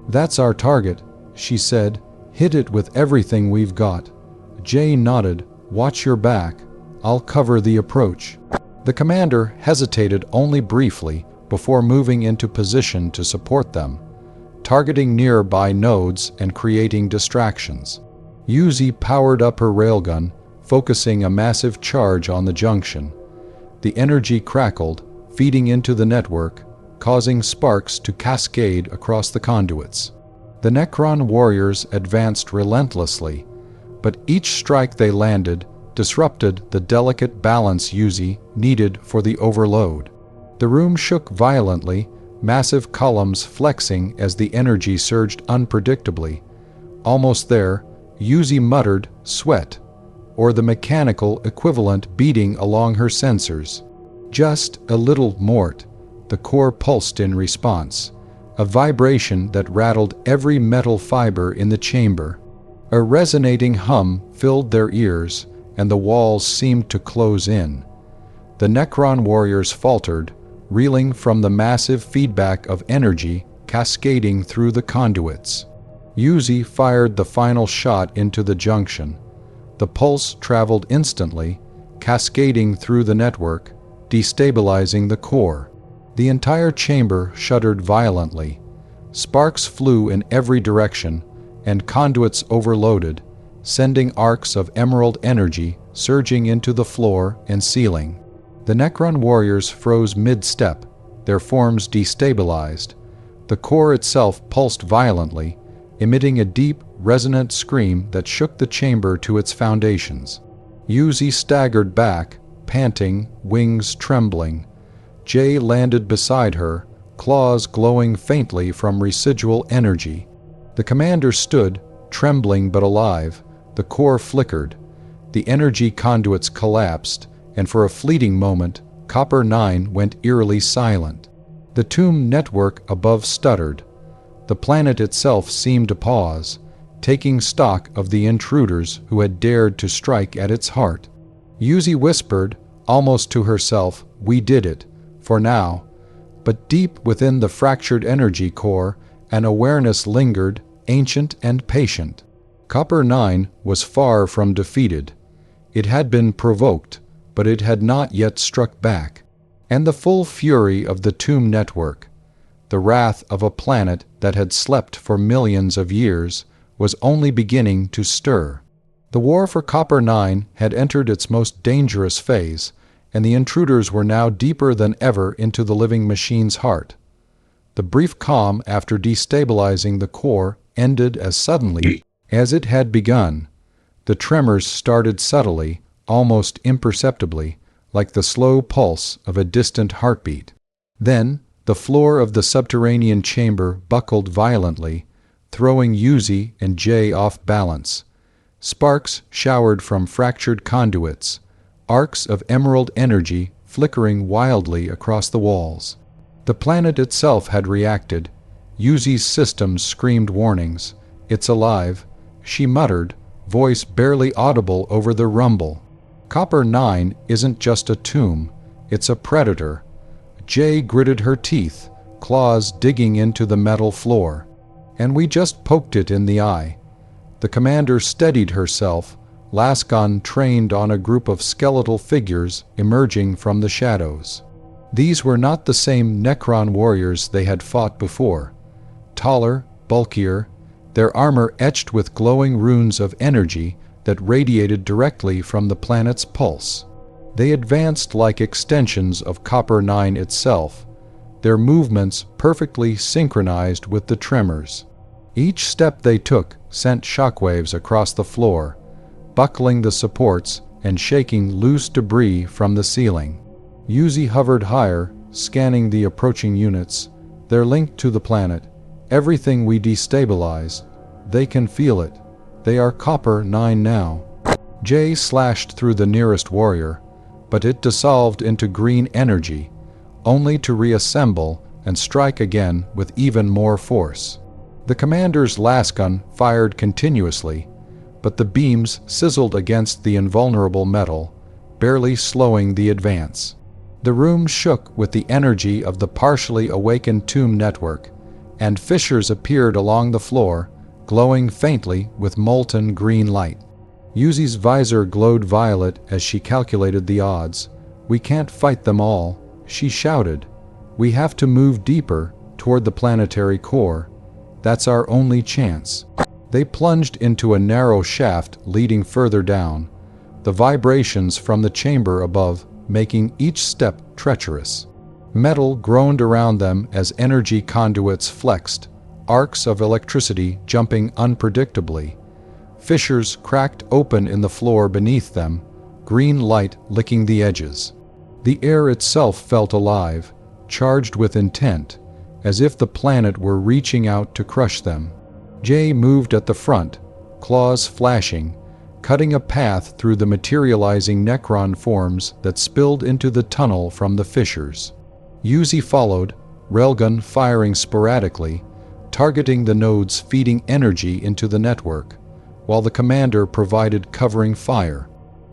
"That's our target," she said. "Hit it with everything we've got." Jay nodded. "Watch your back. I'll cover the approach." The commander hesitated only briefly before moving into position to support them, targeting nearby nodes and creating distractions. Uzi powered up her railgun, focusing a massive charge on the junction. The energy crackled, feeding into the network, causing sparks to cascade across the conduits. The Necron warriors advanced relentlessly, but each strike they landed disrupted the delicate balance Uzi needed for the overload. The room shook violently, massive columns flexing as the energy surged unpredictably. Almost there, Uzi muttered, "Sweat," or the mechanical equivalent beating along her sensors. "Just a little mort." The core pulsed in response, a vibration that rattled every metal fiber in the chamber. A resonating hum filled their ears, and the walls seemed to close in. The Necron warriors faltered, reeling from the massive feedback of energy cascading through the conduits. Uzi fired the final shot into the junction. The pulse traveled instantly, cascading through the network, destabilizing the core. The entire chamber shuddered violently. Sparks flew in every direction, and conduits overloaded, sending arcs of emerald energy surging into the floor and ceiling. The Necron warriors froze mid-step, their forms destabilized. The core itself pulsed violently, emitting a deep, resonant scream that shook the chamber to its foundations. Uzi staggered back, panting, wings trembling. Jay landed beside her, claws glowing faintly from residual energy. The commander stood, trembling but alive. The core flickered. The energy conduits collapsed, and for a fleeting moment, Copper 9 went eerily silent. The tomb network above stuttered. The planet itself seemed to pause, taking stock of the intruders who had dared to strike at its heart. Uzi whispered, almost to herself, "We did it, for now." But deep within the fractured energy core, an awareness lingered, ancient and patient. Copper 9 was far from defeated. It had been provoked, but it had not yet struck back. And the full fury of the tomb network, the wrath of a planet that had slept for millions of years, was only beginning to stir. The war for Copper 9 had entered its most dangerous phase, and the intruders were now deeper than ever into the living machine's heart. The brief calm after destabilizing the core ended as suddenly as it had begun. The tremors started subtly, almost imperceptibly, like the slow pulse of a distant heartbeat. Then, the floor of the subterranean chamber buckled violently, throwing Uzi and Jay off balance. Sparks showered from fractured conduits, arcs of emerald energy flickering wildly across the walls. The planet itself had reacted. Uzi's systems screamed warnings. "It's alive," she muttered, voice barely audible over the rumble. Copper 9 isn't just a tomb, it's a predator. Jay gritted her teeth, claws digging into the metal floor. "And we just poked it in the eye." The commander steadied herself, Lascon trained on a group of skeletal figures emerging from the shadows. These were not the same Necron warriors they had fought before. Taller, bulkier, their armor etched with glowing runes of energy that radiated directly from the planet's pulse. They advanced like extensions of Copper 9 itself, their movements perfectly synchronized with the tremors. Each step they took sent shockwaves across the floor, buckling the supports and shaking loose debris from the ceiling. Uzi hovered higher, scanning the approaching units. They're linked to the planet. Everything we destabilized, they can feel it. They are Copper 9 now. Jay slashed through the nearest warrior, but it dissolved into green energy, only to reassemble and strike again with even more force. The commander's lasgun fired continuously, but the beams sizzled against the invulnerable metal, barely slowing the advance. The room shook with the energy of the partially awakened tomb network, and fissures appeared along the floor, glowing faintly with molten green light. Uzi's visor glowed violet as she calculated the odds. "We can't fight them all," she shouted. "We have to move deeper toward the planetary core. That's our only chance." They plunged into a narrow shaft leading further down, the vibrations from the chamber above making each step treacherous. Metal groaned around them as energy conduits flexed, arcs of electricity jumping unpredictably. Fissures cracked open in the floor beneath them, green light licking the edges. The air itself felt alive, charged with intent, as if the planet were reaching out to crush them. Jay moved at the front, claws flashing, cutting a path through the materializing Necron forms that spilled into the tunnel from the fissures. Uzi followed, railgun firing sporadically, targeting the nodes feeding energy into the network, while the commander provided covering fire.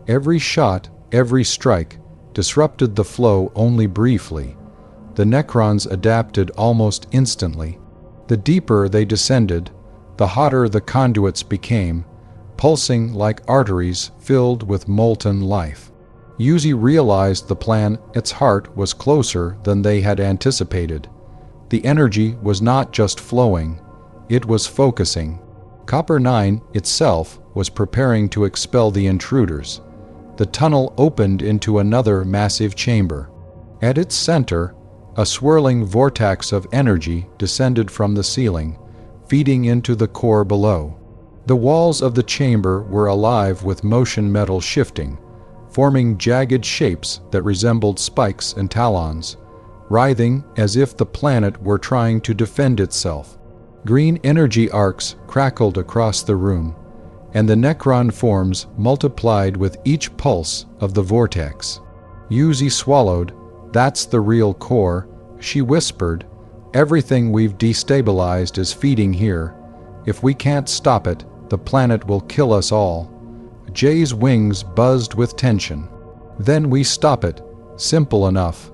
Every shot, every strike, disrupted the flow only briefly. The Necrons adapted almost instantly. The deeper they descended, the hotter the conduits became, pulsing like arteries filled with molten life. Uzi realized the planet's heart was closer than they had anticipated. The energy was not just flowing, it was focusing. Copper 9 itself was preparing to expel the intruders. The tunnel opened into another massive chamber. At its center, a swirling vortex of energy descended from the ceiling, feeding into the core below. The walls of the chamber were alive with motion metal shifting, forming jagged shapes that resembled spikes and talons, writhing as if the planet were trying to defend itself. Green energy arcs crackled across the room, and the Necron forms multiplied with each pulse of the vortex. Uzi swallowed, "That's the real core," she whispered. "Everything we've destabilized is feeding here. If we can't stop it, the planet will kill us all." Jay's wings buzzed with tension. "Then we stop it. Simple enough."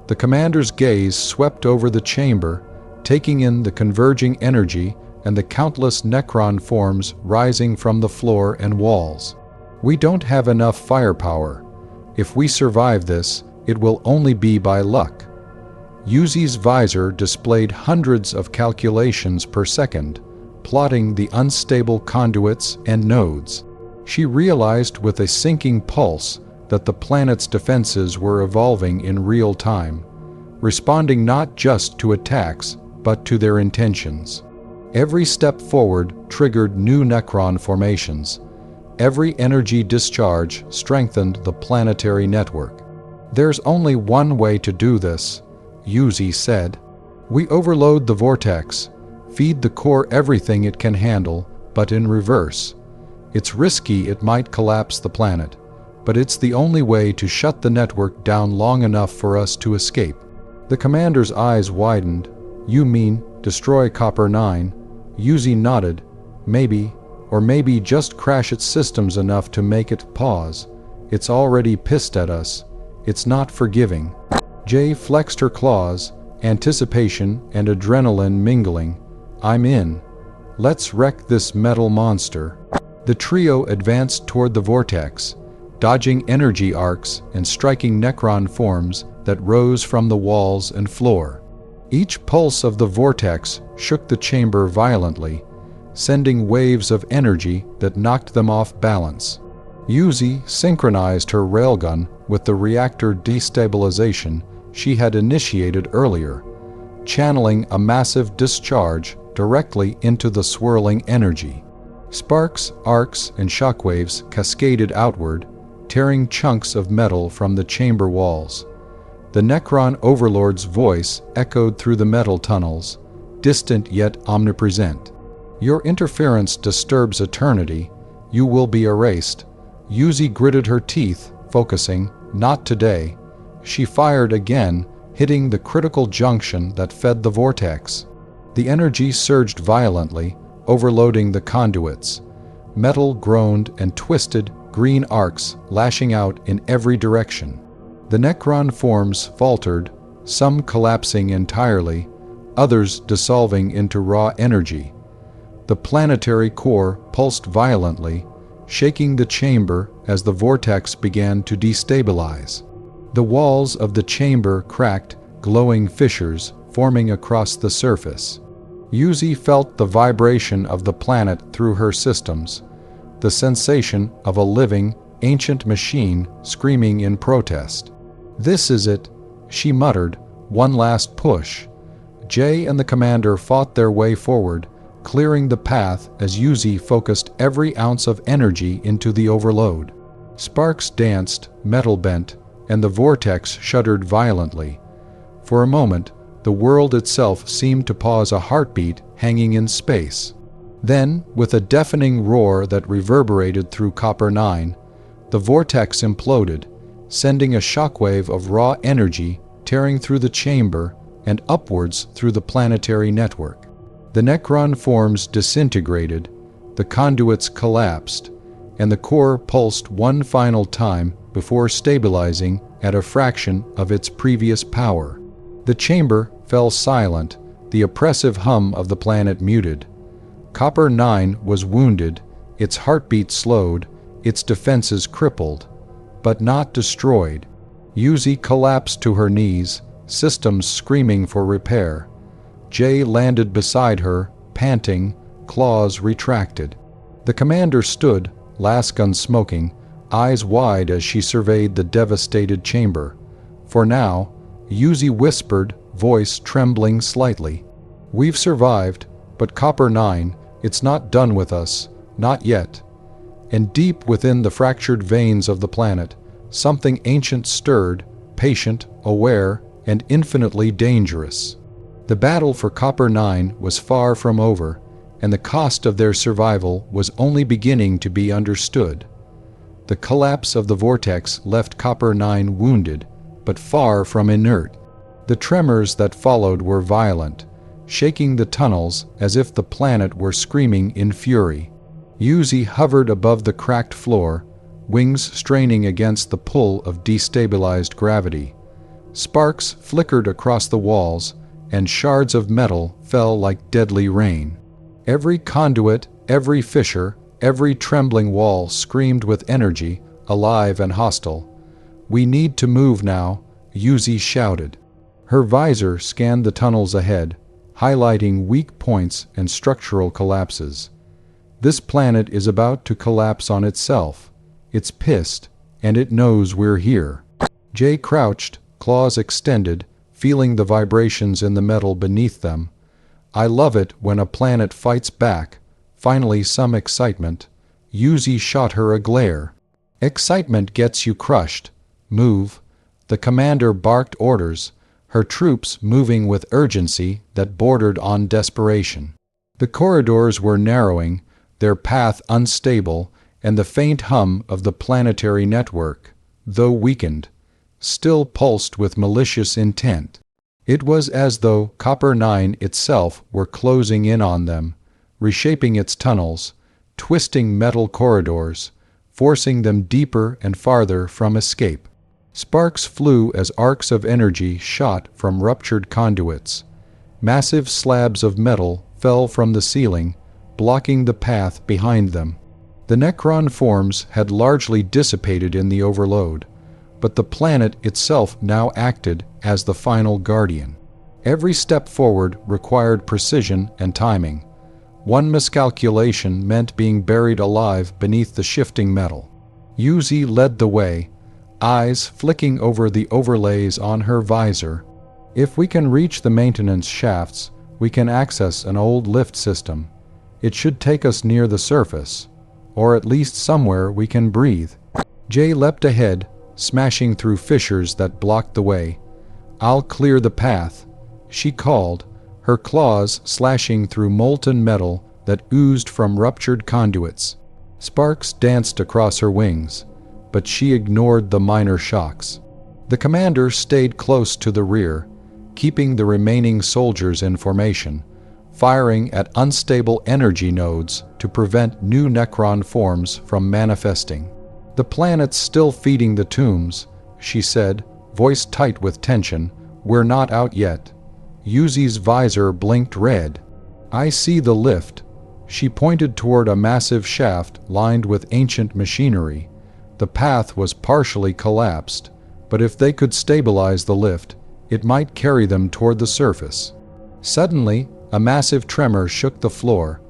The commander's gaze swept over the chamber, taking in the converging energy and the countless Necron forms rising from the floor and walls. "We don't have enough firepower. If we survive this, it will only be by luck." Uzi's visor displayed hundreds of calculations per second, plotting the unstable conduits and nodes. She realized with a sinking pulse that the planet's defenses were evolving in real time, responding not just to attacks, but to their intentions. Every step forward triggered new Necron formations. Every energy discharge strengthened the planetary network. "There's only one way to do this," Uzi said. "We overload the vortex, feed the core everything it can handle, but in reverse. It's risky, it might collapse the planet, but it's the only way to shut the network down long enough for us to escape." The commander's eyes widened. "You mean destroy Copper 9? Uzi nodded. "Maybe, or maybe just crash its systems enough to make it pause. It's already pissed at us. It's not forgiving." Jay flexed her claws, anticipation and adrenaline mingling. "I'm in. Let's wreck this metal monster." The trio advanced toward the vortex, dodging energy arcs and striking Necron forms that rose from the walls and floor. Each pulse of the vortex shook the chamber violently, sending waves of energy that knocked them off balance. Uzi synchronized her railgun with the reactor destabilization she had initiated earlier, channeling a massive discharge directly into the swirling energy. Sparks, arcs, and shockwaves cascaded outward, tearing chunks of metal from the chamber walls. The Necron overlord's voice echoed through the metal tunnels, distant yet omnipresent. "Your interference disturbs eternity. You will be erased." Uzi gritted her teeth, focusing. "Not today." She fired again, hitting the critical junction that fed the vortex. The energy surged violently, overloading the conduits. Metal groaned and twisted, green arcs lashing out in every direction. The Necron forms faltered, some collapsing entirely, others dissolving into raw energy. The planetary core pulsed violently, shaking the chamber as the vortex began to destabilize. The walls of the chamber cracked, glowing fissures forming across the surface. Uzi felt the vibration of the planet through her systems, the sensation of a living, ancient machine screaming in protest. "This is it," she muttered, "one last push." Jay and the commander fought their way forward, clearing the path as Uzi focused every ounce of energy into the overload. Sparks danced, metal bent, and the vortex shuddered violently. For a moment, the world itself seemed to pause, a heartbeat hanging in space. Then, with a deafening roar that reverberated through Copper 9, the vortex imploded, sending a shockwave of raw energy tearing through the chamber and upwards through the planetary network. The Necron forms disintegrated, the conduits collapsed, and the core pulsed one final time before stabilizing at a fraction of its previous power. The chamber fell silent, the oppressive hum of the planet muted. Copper 9 was wounded, its heartbeat slowed, its defenses crippled, but not destroyed. Uzi collapsed to her knees, systems screaming for repair. Jay landed beside her, panting, claws retracted. The commander stood, lasgun smoking, eyes wide as she surveyed the devastated chamber. "For now," Uzi whispered, voice trembling slightly, "we've survived, but Copper 9, it's not done with us, not yet." And deep within the fractured veins of the planet, something ancient stirred, patient, aware, and infinitely dangerous. The battle for Copper 9 was far from over, and the cost of their survival was only beginning to be understood. The collapse of the vortex left Copper 9 wounded, but far from inert. The tremors that followed were violent, shaking the tunnels as if the planet were screaming in fury. Uzi hovered above the cracked floor, wings straining against the pull of destabilized gravity. Sparks flickered across the walls, and shards of metal fell like deadly rain. Every conduit, every fissure, every trembling wall screamed with energy, alive and hostile. "We need to move now," Uzi shouted. Her visor scanned the tunnels ahead, highlighting weak points and structural collapses. This planet is about to collapse on itself. It's pissed, and it knows we're here. Jay crouched, claws extended, feeling the vibrations in the metal beneath them. "I love it when a planet fights back." Finally, some excitement. Uzi shot her a glare. "Excitement gets you crushed. Move." The commander barked orders, her troops moving with urgency that bordered on desperation. The corridors were narrowing, their path unstable, and the faint hum of the planetary network, though weakened, still pulsed with malicious intent. It was as though Copper 9 itself were closing in on them, reshaping its tunnels, twisting metal corridors, forcing them deeper and farther from escape. Sparks flew as arcs of energy shot from ruptured conduits. Massive slabs of metal fell from the ceiling, blocking the path behind them. The Necron forms had largely dissipated in the overload, but the planet itself now acted as the final guardian. Every step forward required precision and timing. One miscalculation meant being buried alive beneath the shifting metal. Uzi led the way, eyes flicking over the overlays on her visor. "If we can reach the maintenance shafts, we can access an old lift system. It should take us near the surface, or at least somewhere we can breathe." Jay leapt ahead, smashing through fissures that blocked the way. "I'll clear the path," she called, her claws slashing through molten metal that oozed from ruptured conduits. Sparks danced across her wings, but she ignored the minor shocks. The commander stayed close to the rear, keeping the remaining soldiers in formation, firing at unstable energy nodes to prevent new Necron forms from manifesting. "The planet's still feeding the tombs," she said, voice tight with tension. "We're not out yet." Uzi's visor blinked red. "I see the lift." She pointed toward a massive shaft lined with ancient machinery. The path was partially collapsed, but if they could stabilize the lift, it might carry them toward the surface. Suddenly, a massive tremor shook the floor.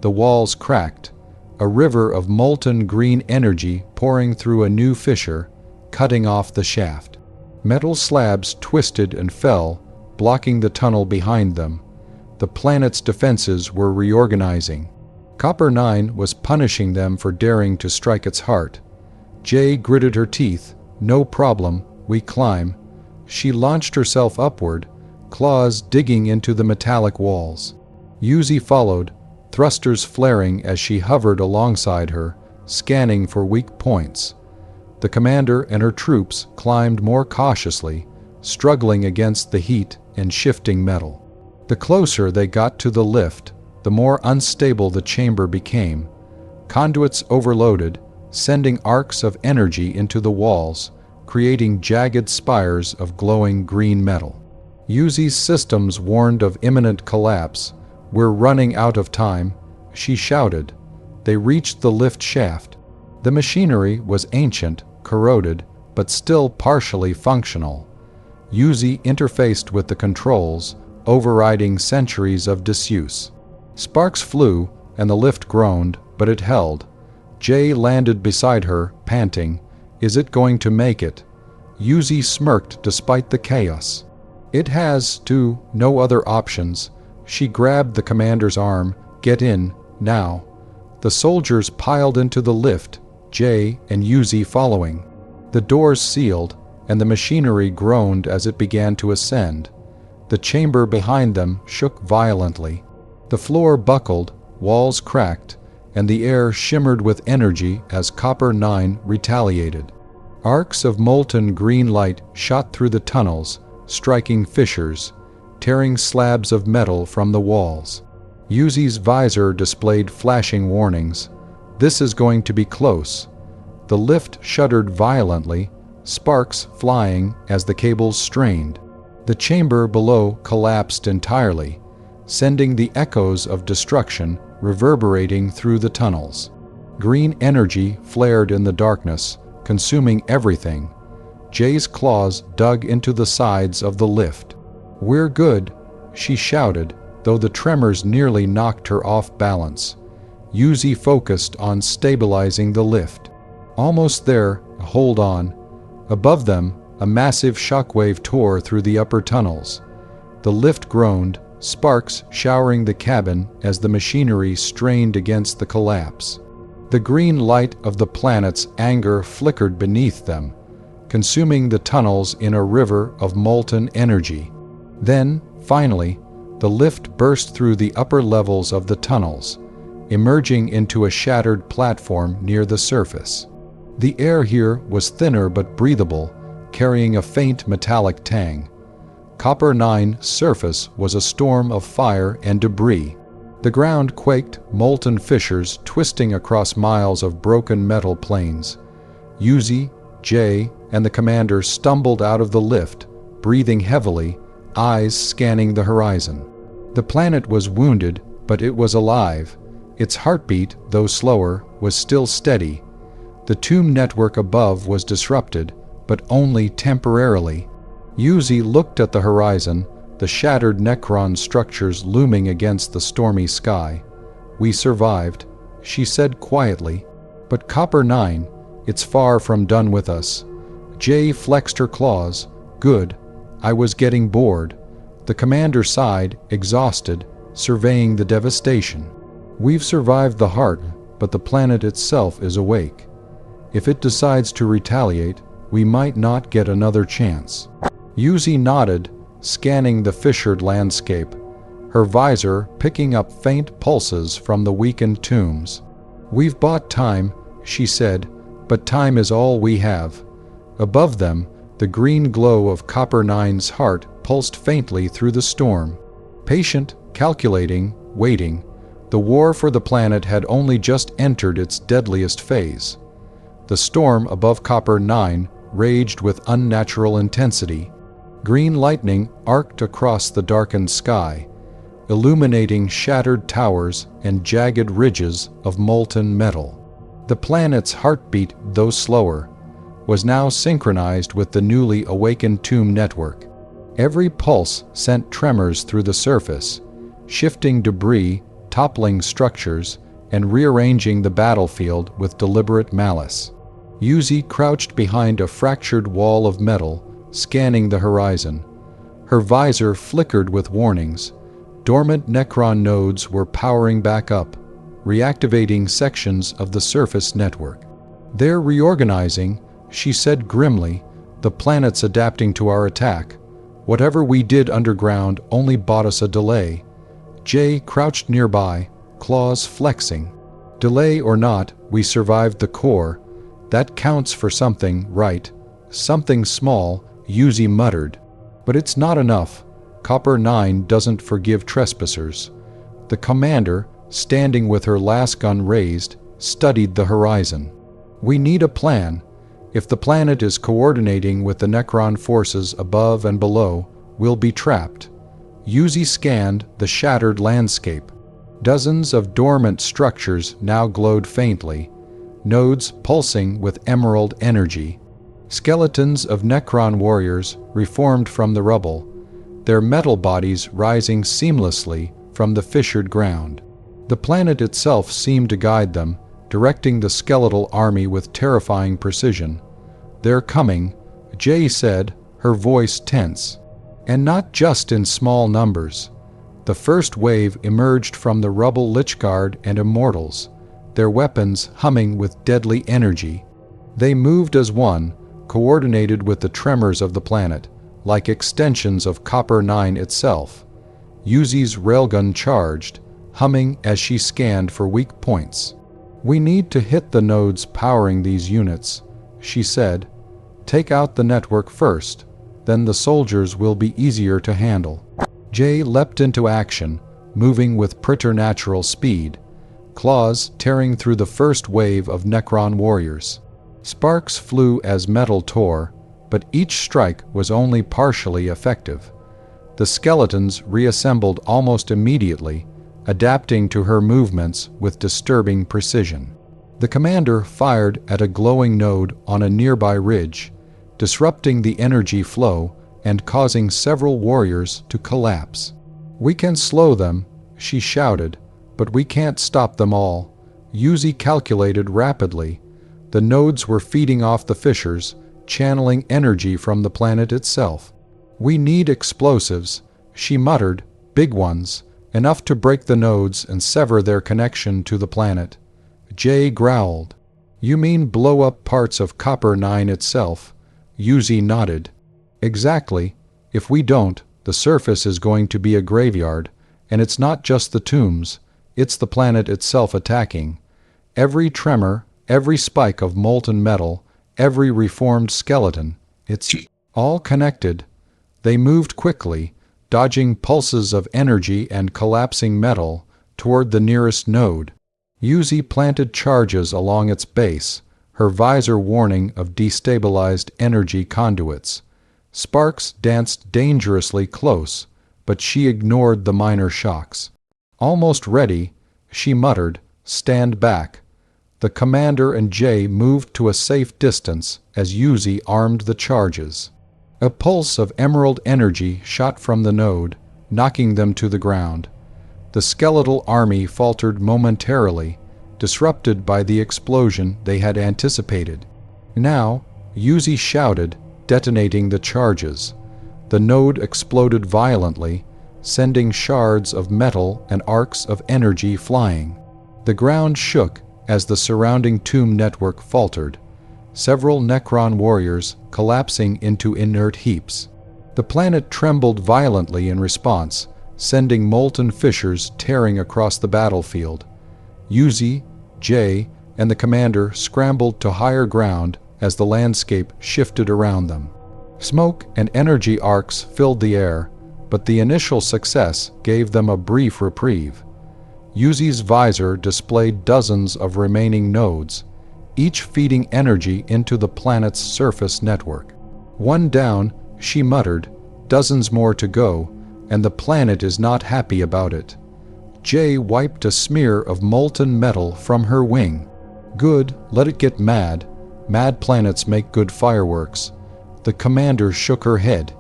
The walls cracked, a river of molten green energy pouring through a new fissure, cutting off the shaft. Metal slabs twisted and fell, blocking the tunnel behind them. The planet's defenses were reorganizing. Copper 9 was punishing them for daring to strike its heart. Jay gritted her teeth. "No problem, we climb." She launched herself upward, claws digging into the metallic walls. Uzi followed, thrusters flaring as she hovered alongside her, scanning for weak points. The commander and her troops climbed more cautiously, struggling against the heat and shifting metal. The closer they got to the lift, the more unstable the chamber became. Conduits overloaded, sending arcs of energy into the walls, creating jagged spires of glowing green metal. Uzi's systems warned of imminent collapse. "We're running out of time," she shouted. They reached the lift shaft. The machinery was ancient, corroded, but still partially functional. Uzi interfaced with the controls, overriding centuries of disuse. Sparks flew, and the lift groaned, but it held. Jay landed beside her, panting. "Is it going to make it?" Uzi smirked despite the chaos. "It has to, no other options." She grabbed the commander's arm. "Get in, now." The soldiers piled into the lift, Jay and Uzi following. The doors sealed, and the machinery groaned as it began to ascend. The chamber behind them shook violently. The floor buckled, walls cracked, and the air shimmered with energy as Copper 9 retaliated. Arcs of molten green light shot through the tunnels, striking fissures, tearing slabs of metal from the walls. Uzi's visor displayed flashing warnings. This is going to be close. The lift shuddered violently, sparks flying as the cables strained. The chamber below collapsed entirely, sending the echoes of destruction reverberating through the tunnels. Green energy flared in the darkness, consuming everything. Jay's claws dug into the sides of the lift. "We're good," she shouted, though the tremors nearly knocked her off balance. Uzi focused on stabilizing the lift. Almost there, hold on. Above them, a massive shockwave tore through the upper tunnels. The lift groaned, sparks showering the cabin as the machinery strained against the collapse. The green light of the planet's anger flickered beneath them, consuming the tunnels in a river of molten energy. Then, finally, the lift burst through the upper levels of the tunnels, emerging into a shattered platform near the surface. The air here was thinner but breathable, carrying a faint metallic tang. Copper 9's surface was a storm of fire and debris. The ground quaked, molten fissures twisting across miles of broken metal planes. Uzi, Jay, and the commander stumbled out of the lift, breathing heavily, eyes scanning the horizon. The planet was wounded, but it was alive. Its heartbeat, though slower, was still steady. The tomb network above was disrupted, but only temporarily. Uzi looked at the horizon, the shattered Necron structures looming against the stormy sky. "We survived," she said quietly. "But Copper 9, it's far from done with us." Jay flexed her claws. "Good. I was getting bored." The commander sighed, exhausted, surveying the devastation. "We've survived the heart, but the planet itself is awake. If it decides to retaliate, we might not get another chance." Uzi nodded, scanning the fissured landscape, her visor picking up faint pulses from the weakened tombs. "We've bought time," she said, "but time is all we have." Above them, the green glow of Copper 9's heart pulsed faintly through the storm. Patient, calculating, waiting, the war for the planet had only just entered its deadliest phase. The storm above Copper 9 raged with unnatural intensity. Green lightning arced across the darkened sky, illuminating shattered towers and jagged ridges of molten metal. The planet's heartbeat, though slower, was now synchronized with the newly awakened tomb network. Every pulse sent tremors through the surface, shifting debris, toppling structures, and rearranging the battlefield with deliberate malice. Uzi crouched behind a fractured wall of metal, scanning the horizon. Her visor flickered with warnings. Dormant Necron nodes were powering back up, reactivating sections of the surface network. "They're reorganizing," she said grimly. "The planet's adapting to our attack. Whatever we did underground only bought us a delay." Jay crouched nearby, claws flexing. "Delay or not, we survived the core. That counts for something, right?" "Something small," Uzi muttered. "But it's not enough. Copper 9 doesn't forgive trespassers." The commander, standing with her lasgun raised, studied the horizon. "We need a plan. If the planet is coordinating with the Necron forces above and below, we'll be trapped." Uzi scanned the shattered landscape. Dozens of dormant structures now glowed faintly, nodes pulsing with emerald energy. Skeletons of Necron warriors reformed from the rubble, their metal bodies rising seamlessly from the fissured ground. The planet itself seemed to guide them, directing the skeletal army with terrifying precision. "They're coming," Jay said, her voice tense. "And not just in small numbers." The first wave emerged from the rubble Lichguard and Immortals, their weapons humming with deadly energy. They moved as one, coordinated with the tremors of the planet, like extensions of Copper 9 itself. Uzi's railgun charged, humming as she scanned for weak points. "We need to hit the nodes powering these units," she said. Take out the network first, then the soldiers will be easier to handle. Jay leapt into action, moving with preternatural speed, claws tearing through the first wave of Necron warriors. Sparks flew as metal tore, but each strike was only partially effective. The skeletons reassembled almost immediately, adapting to her movements with disturbing precision. The commander fired at a glowing node on a nearby ridge, disrupting the energy flow and causing several warriors to collapse. "We can slow them," she shouted, "but we can't stop them all." Uzi calculated rapidly. The nodes were feeding off the fissures, channeling energy from the planet itself. "We need explosives," she muttered, "big ones, enough to break the nodes and sever their connection to the planet." Jay growled. "You mean blow up parts of Copper 9 itself?" Uzi nodded. "Exactly. If we don't, the surface is going to be a graveyard, and it's not just the tombs, it's the planet itself attacking. Every tremor, every spike of molten metal, every reformed skeleton, it's all connected." They moved quickly, dodging pulses of energy and collapsing metal, toward the nearest node. Uzi planted charges along its base, her visor warning of destabilized energy conduits. Sparks danced dangerously close, but she ignored the minor shocks. "Almost ready," she muttered, "stand back." The commander and Jay moved to a safe distance as Uzi armed the charges. A pulse of emerald energy shot from the node, knocking them to the ground. The skeletal army faltered momentarily, disrupted by the explosion they had anticipated. Now, Uzi shouted, detonating the charges. The node exploded violently, sending shards of metal and arcs of energy flying. The ground shook as the surrounding tomb network faltered, several Necron warriors collapsing into inert heaps. The planet trembled violently in response, sending molten fissures tearing across the battlefield. Uzi, Jay, and the commander scrambled to higher ground as the landscape shifted around them. Smoke and energy arcs filled the air, but the initial success gave them a brief reprieve. Uzi's visor displayed dozens of remaining nodes, each feeding energy into the planet's surface network. "One down," she muttered, "dozens more to go, and the planet is not happy about it." Jay wiped a smear of molten metal from her wing. "Good, let it get mad. Mad planets make good fireworks." The commander shook her head.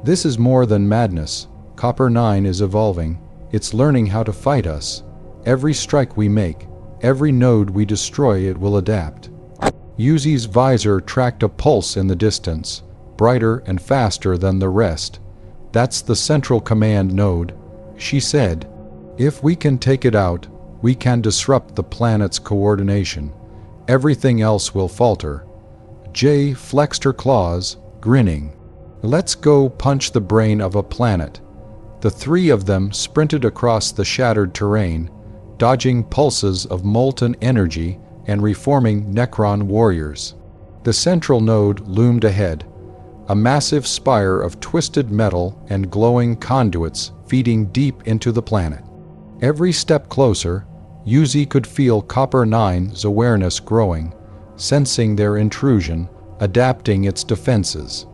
"This is more than madness. Copper 9 is evolving. It's learning how to fight us. Every strike we make, every node we destroy, it will adapt." Uzi's visor tracked a pulse in the distance, brighter and faster than the rest. "That's the central command node," she said. "If we can take it out, we can disrupt the planet's coordination. Everything else will falter." Jay flexed her claws, grinning. "Let's go punch the brain of a planet." The three of them sprinted across the shattered terrain, dodging pulses of molten energy and reforming Necron warriors. The central node loomed ahead, a massive spire of twisted metal and glowing conduits feeding deep into the planet. Every step closer, Uzi could feel Copper 9's awareness growing, sensing their intrusion, adapting its defenses.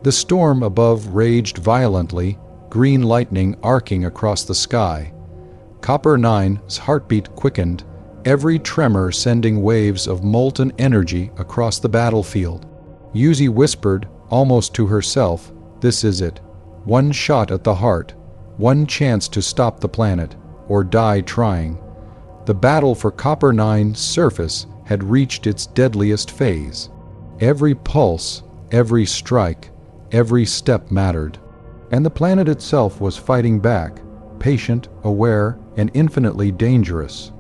The storm above raged violently, green lightning arcing across the sky. Copper 9's heartbeat quickened, every tremor sending waves of molten energy across the battlefield. Uzi whispered, almost to herself, "This is it. One shot at the heart, one chance to stop the planet, or die trying." The battle for Copper 9's surface had reached its deadliest phase. Every pulse, every strike, every step mattered. And the planet itself was fighting back, patient, aware, and infinitely dangerous.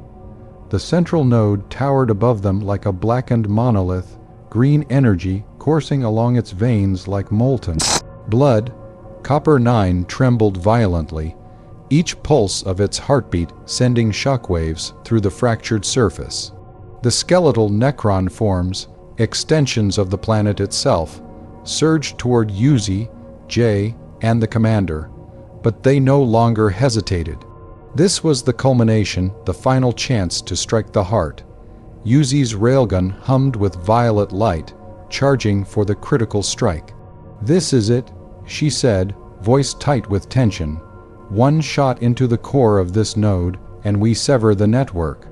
The central node towered above them like a blackened monolith, green energy coursing along its veins like molten blood. Copper 9 trembled violently, each pulse of its heartbeat sending shockwaves through the fractured surface. The skeletal Necron forms, extensions of the planet itself, surged toward Uzi, Jay, and the commander, but they no longer hesitated. This was the culmination, the final chance to strike the heart. Uzi's railgun hummed with violet light, charging for the critical strike. "This is it," she said, voice tight with tension. "One shot into the core of this node, and we sever the network.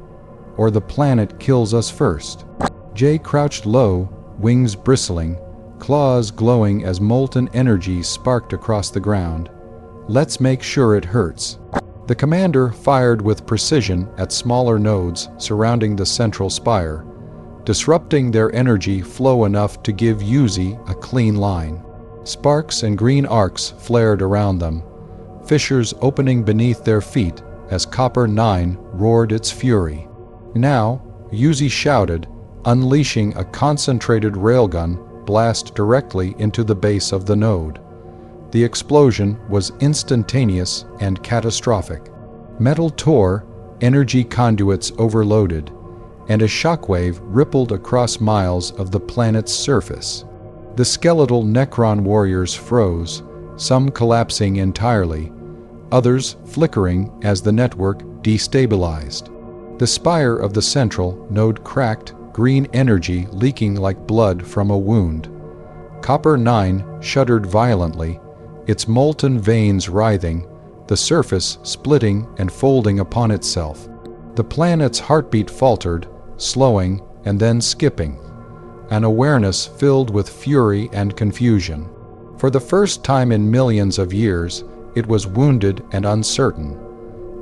Or the planet kills us first." Jay crouched low, wings bristling, claws glowing as molten energy sparked across the ground. "Let's make sure it hurts." The commander fired with precision at smaller nodes surrounding the central spire, disrupting their energy flow enough to give Uzi a clean line. Sparks and green arcs flared around them, fissures opening beneath their feet as Copper 9 roared its fury. Now, Uzi shouted, unleashing a concentrated railgun blast directly into the base of the node. The explosion was instantaneous and catastrophic. Metal tore, energy conduits overloaded, and a shockwave rippled across miles of the planet's surface. The skeletal Necron warriors froze, some collapsing entirely, others flickering as the network destabilized. The spire of the central node cracked, green energy leaking like blood from a wound. Copper 9 shuddered violently, its molten veins writhing, the surface splitting and folding upon itself. The planet's heartbeat faltered, slowing and then skipping, an awareness filled with fury and confusion. For the first time in millions of years, it was wounded and uncertain.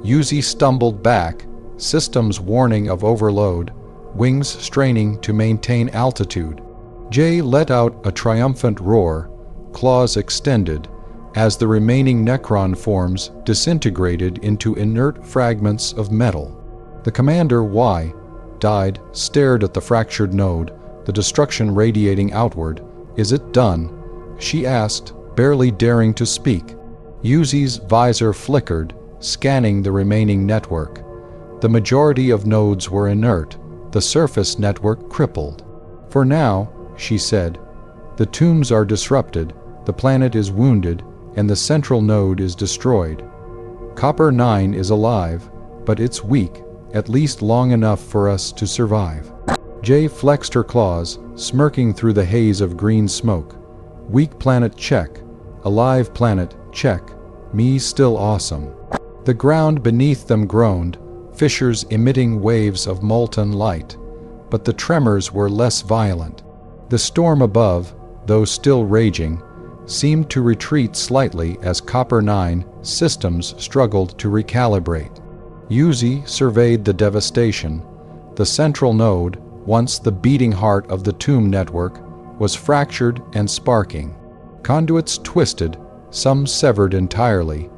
Uzi stumbled back, systems warning of overload, wings straining to maintain altitude. Jay let out a triumphant roar, claws extended, as the remaining Necron forms disintegrated into inert fragments of metal. The commander, Y, died, stared at the fractured node, the destruction radiating outward. "Is it done?" she asked, barely daring to speak. Uzi's visor flickered, scanning the remaining network. The majority of nodes were inert, the surface network crippled. "For now," she said, "the tombs are disrupted, the planet is wounded, and the central node is destroyed. Copper 9 is alive, but it's weak, at least long enough for us to survive." Jay flexed her claws, smirking through the haze of green smoke. "Weak planet check. Alive planet check. Me still awesome." The ground beneath them groaned, fissures emitting waves of molten light, but the tremors were less violent. The storm above, though still raging, seemed to retreat slightly as Copper 9 systems struggled to recalibrate. Uzi surveyed the devastation. The central node, once the beating heart of the tomb network, was fractured and sparking. Conduits twisted, some severed entirely.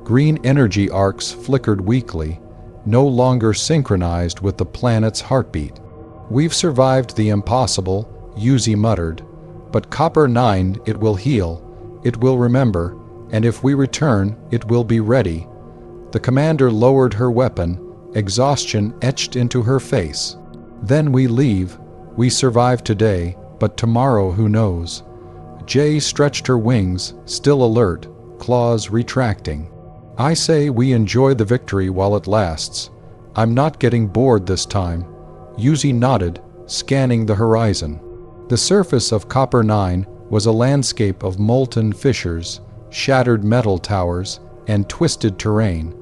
Green energy arcs flickered weakly, no longer synchronized with the planet's heartbeat. "We've survived the impossible," Uzi muttered. "But Copper 9, it will heal, it will remember, and if we return, it will be ready." The commander lowered her weapon, exhaustion etched into her face. "Then we leave. We survive today, but tomorrow who knows?" Jay stretched her wings, still alert, claws retracting. "I say we enjoy the victory while it lasts. I'm not getting bored this time." Uzi nodded, scanning the horizon. The surface of Copper 9 was a landscape of molten fissures, shattered metal towers, and twisted terrain,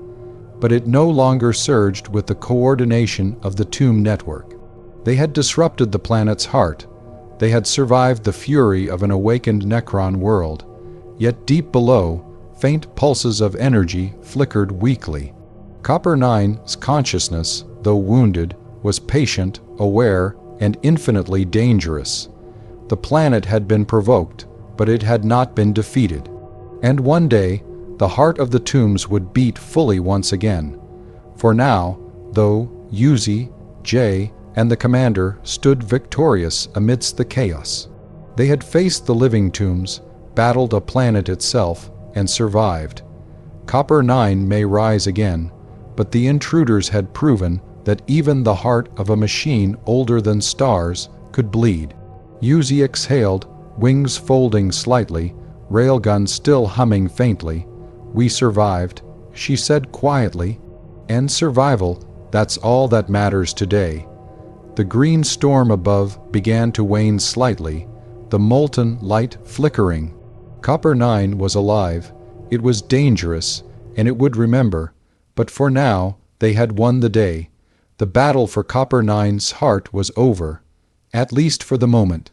but it no longer surged with the coordination of the tomb network. They had disrupted the planet's heart. They had survived the fury of an awakened Necron world, yet deep below, faint pulses of energy flickered weakly. Copper 9's consciousness, though wounded, was patient, aware, and infinitely dangerous. The planet had been provoked, but it had not been defeated. And one day, the heart of the tombs would beat fully once again. For now, though, Uzi, Jay, and the commander stood victorious amidst the chaos. They had faced the living tombs, battled a planet itself, and survived. Copper 9 may rise again, but the intruders had proven that even the heart of a machine older than stars could bleed. Uzi exhaled, wings folding slightly, railgun still humming faintly. "We survived," she said quietly. "And survival, that's all that matters today." The green storm above began to wane slightly, the molten light flickering. Copper 9 was alive. It was dangerous, and it would remember. But for now, they had won the day. The battle for Copper 9's heart was over, at least for the moment.